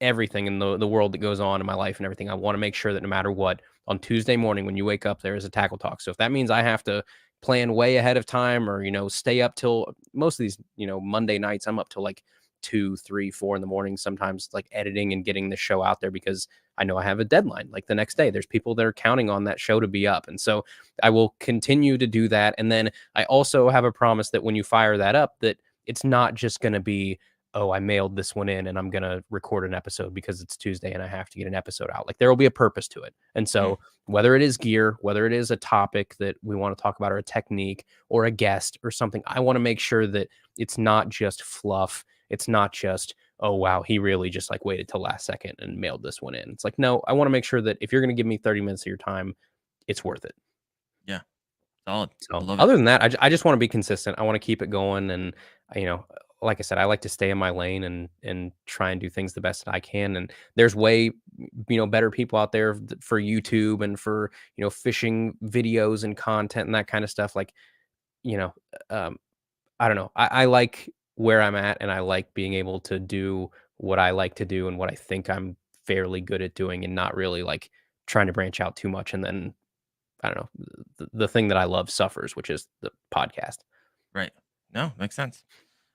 everything in the world that goes on in my life and everything. I want to make sure that no matter what, on Tuesday morning when you wake up, there is a tackle talk. So if that means I have to plan way ahead of time or stay up till most of these Monday nights, I'm up till like 2, 3, 4 in the morning sometimes, like editing and getting the show out there because I know I have a deadline like the next day. There's people that are counting on that show to be up, and so I will continue to do that. And then I also have a promise that when you fire that up, that it's not just going to be, oh, I mailed this one in and I'm going to record an episode because it's Tuesday and I have to get an episode out. Like there will be a purpose to it. And Mm, so whether it is gear, whether it is a topic that we want to talk about or a technique or a guest or something, I want to make sure that it's not just fluff. It's not just, oh, wow, he really just like waited till last second and mailed this one in. It's like, no, I want to make sure that if you're going to give me 30 minutes of your time, it's worth it. yeah, solid. I So love it. other than that, I just want to be consistent. I want to keep it going, and you know, like I said, I like to stay in my lane and try and do things the best that I can. And there's way better people out there for YouTube and for fishing videos and content and that kind of stuff. Like you know, um, I don't know. I like where I'm at, and I like being able to do what I like to do and what I think I'm fairly good at doing, and not really like trying to branch out too much and then I don't know, the thing that I love suffers, which is the podcast. Right. No, makes sense.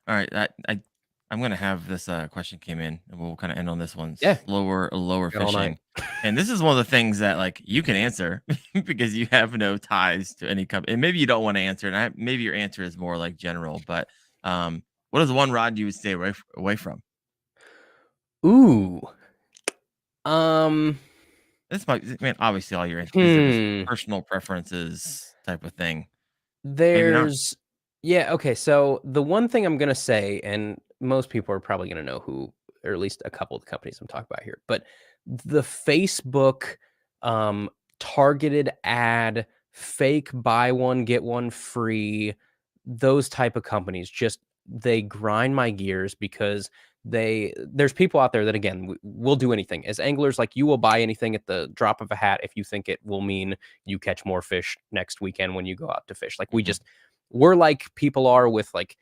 All right. I'm gonna have this question came in, and we'll kind of end on this one. Yeah, Lower got all night. fishing, and this is one of the things that like you can answer because you have no ties to any company, and maybe you don't want to answer, and maybe your answer is more like general. But what is the one rod you would stay away from? Ooh, um, This might, man. Obviously, all your these are just hmm. personal preferences type of thing. Maybe not. There's yeah, okay. So the one thing I'm gonna say, and most people are probably gonna know who, or at least a couple of the companies I'm talking about here, but the Facebook targeted ad, fake buy one, get one free, those type of companies just they grind my gears because there's people out there that again will do anything as anglers. Like you will buy anything at the drop of a hat if you think it will mean you catch more fish next weekend when you go out to fish. Like Mhm. we're like people are with like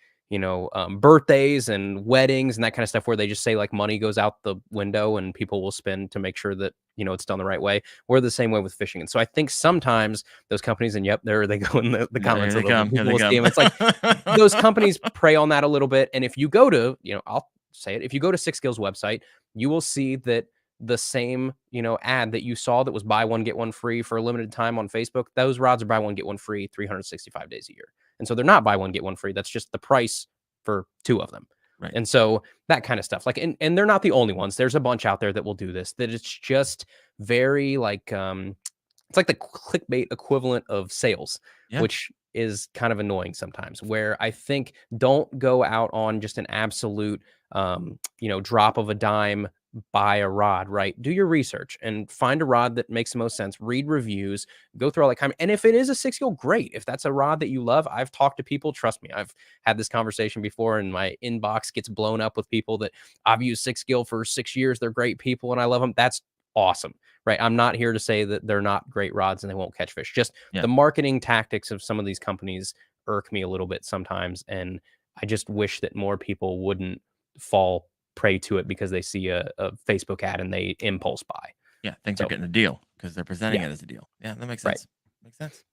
birthdays and weddings and that kind of stuff where they just say like money goes out the window and people will spend to make sure that it's done the right way. We're the same way with fishing, and so I think sometimes those companies, and yep, there they go in the Here comments a they little bit. come. Here People they will see come. them. It's like those companies prey on that a little bit. And if you go to, I'll say it, if you go to Six Skills website, you will see that the same, ad that you saw that was buy one, get one free for a limited time on Facebook, those rods are buy one, get one free 365 days a year. And so they're not buy one, get one free. That's just the price for two of them. Right. And so that kind of stuff. Like, and they're not the only ones. There's a bunch out there that will do this, that it's just very like it's like the clickbait equivalent of sales, Yeah. which is kind of annoying sometimes. Where I think don't go out on just an absolute, drop of a dime, buy a rod, right? Do your research and find a rod that makes the most sense. Read reviews, go through all that kind of, and if it is a 6 gill, great. If that's a rod that you love, I've talked to people, trust me, I've had this conversation before and my inbox gets blown up with people that I've used 6 gill for 6 years. They're great people and I love them. That's awesome. Right. I'm not here to say that they're not great rods and they won't catch fish. Just Yeah. the marketing tactics of some of these companies irk me a little bit sometimes, and I just wish that more people wouldn't fall prey to it because they see a Facebook ad and they impulse buy. Yeah, think they're So, getting a deal because they're presenting yeah, it as a deal. Yeah, that makes right. sense. Makes sense.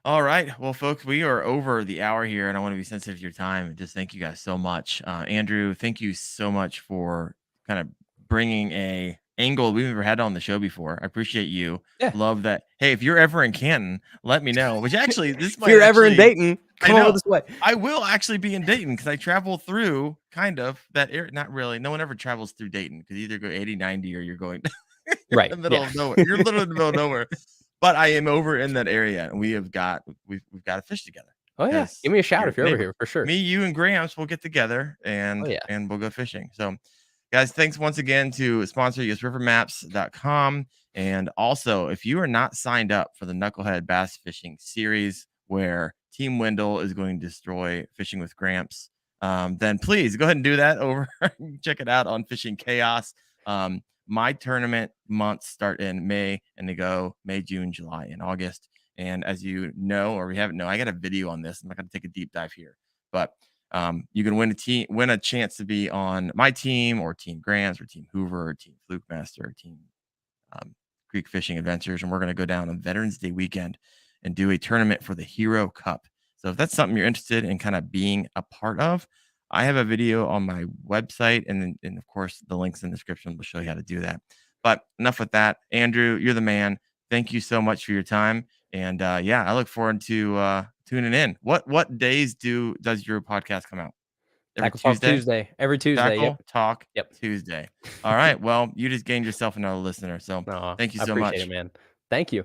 All right. Well, folks, we are over the hour here, and I want to be sensitive to your time. Just thank you guys so much. Andrew, thank you so much for kind of bringing a angle we've never had on the show before. I appreciate you. Yeah. Love that. Hey, if you're ever in Canton, let me know. Which actually, this If might you're ever in actually, Dayton, I come over know. this way. I will actually be in Dayton because I travel through kind of that area. Not really. No one ever travels through Dayton because either go 80, 90, or you're going you're in Right. the middle Yeah. of nowhere. You're literally in the middle of nowhere. But I am over in that area, and we've got to fish together Oh, yeah. Give because me a shout you're if you're over neighbor. here for sure. Me, you, and Gramps will get together Oh, and yeah. we'll go fishing. So, guys, thanks once again to sponsor usrivermaps.com. And also, if you are not signed up for the Knucklehead Bass Fishing Series, where Team Wendell is going to destroy Fishing with Gramps, then please go ahead and do that over. Check it out on Fishing Chaos. My tournament months start in May, and they go May, June, July, and August. And as you know, or we haven't know, I got a video on this. I'm not going to take a deep dive here, but you can win a chance to be on my team, or Team Grants, or Team Hoover, or Team Fluke Master, or Team Creek Fishing Adventures. And we're going to go down on Veterans Day weekend and do a tournament for the Hero Cup. So if that's something you're interested in kind of being a part of, I have a video on my website, and of course the links in the description will show you how to do that. But enough with that. Andrew, you're the man. Thank you so much for your time. And yeah, I look forward to tuning in. What days does your podcast come out? Every Tackle Talk Tuesday? Tuesday. Every Tuesday. Yep. Tackle Talk Yep. Tuesday. All right. Well, you just gained yourself another listener. So No, thank you I so appreciate it, much. man. Thank you.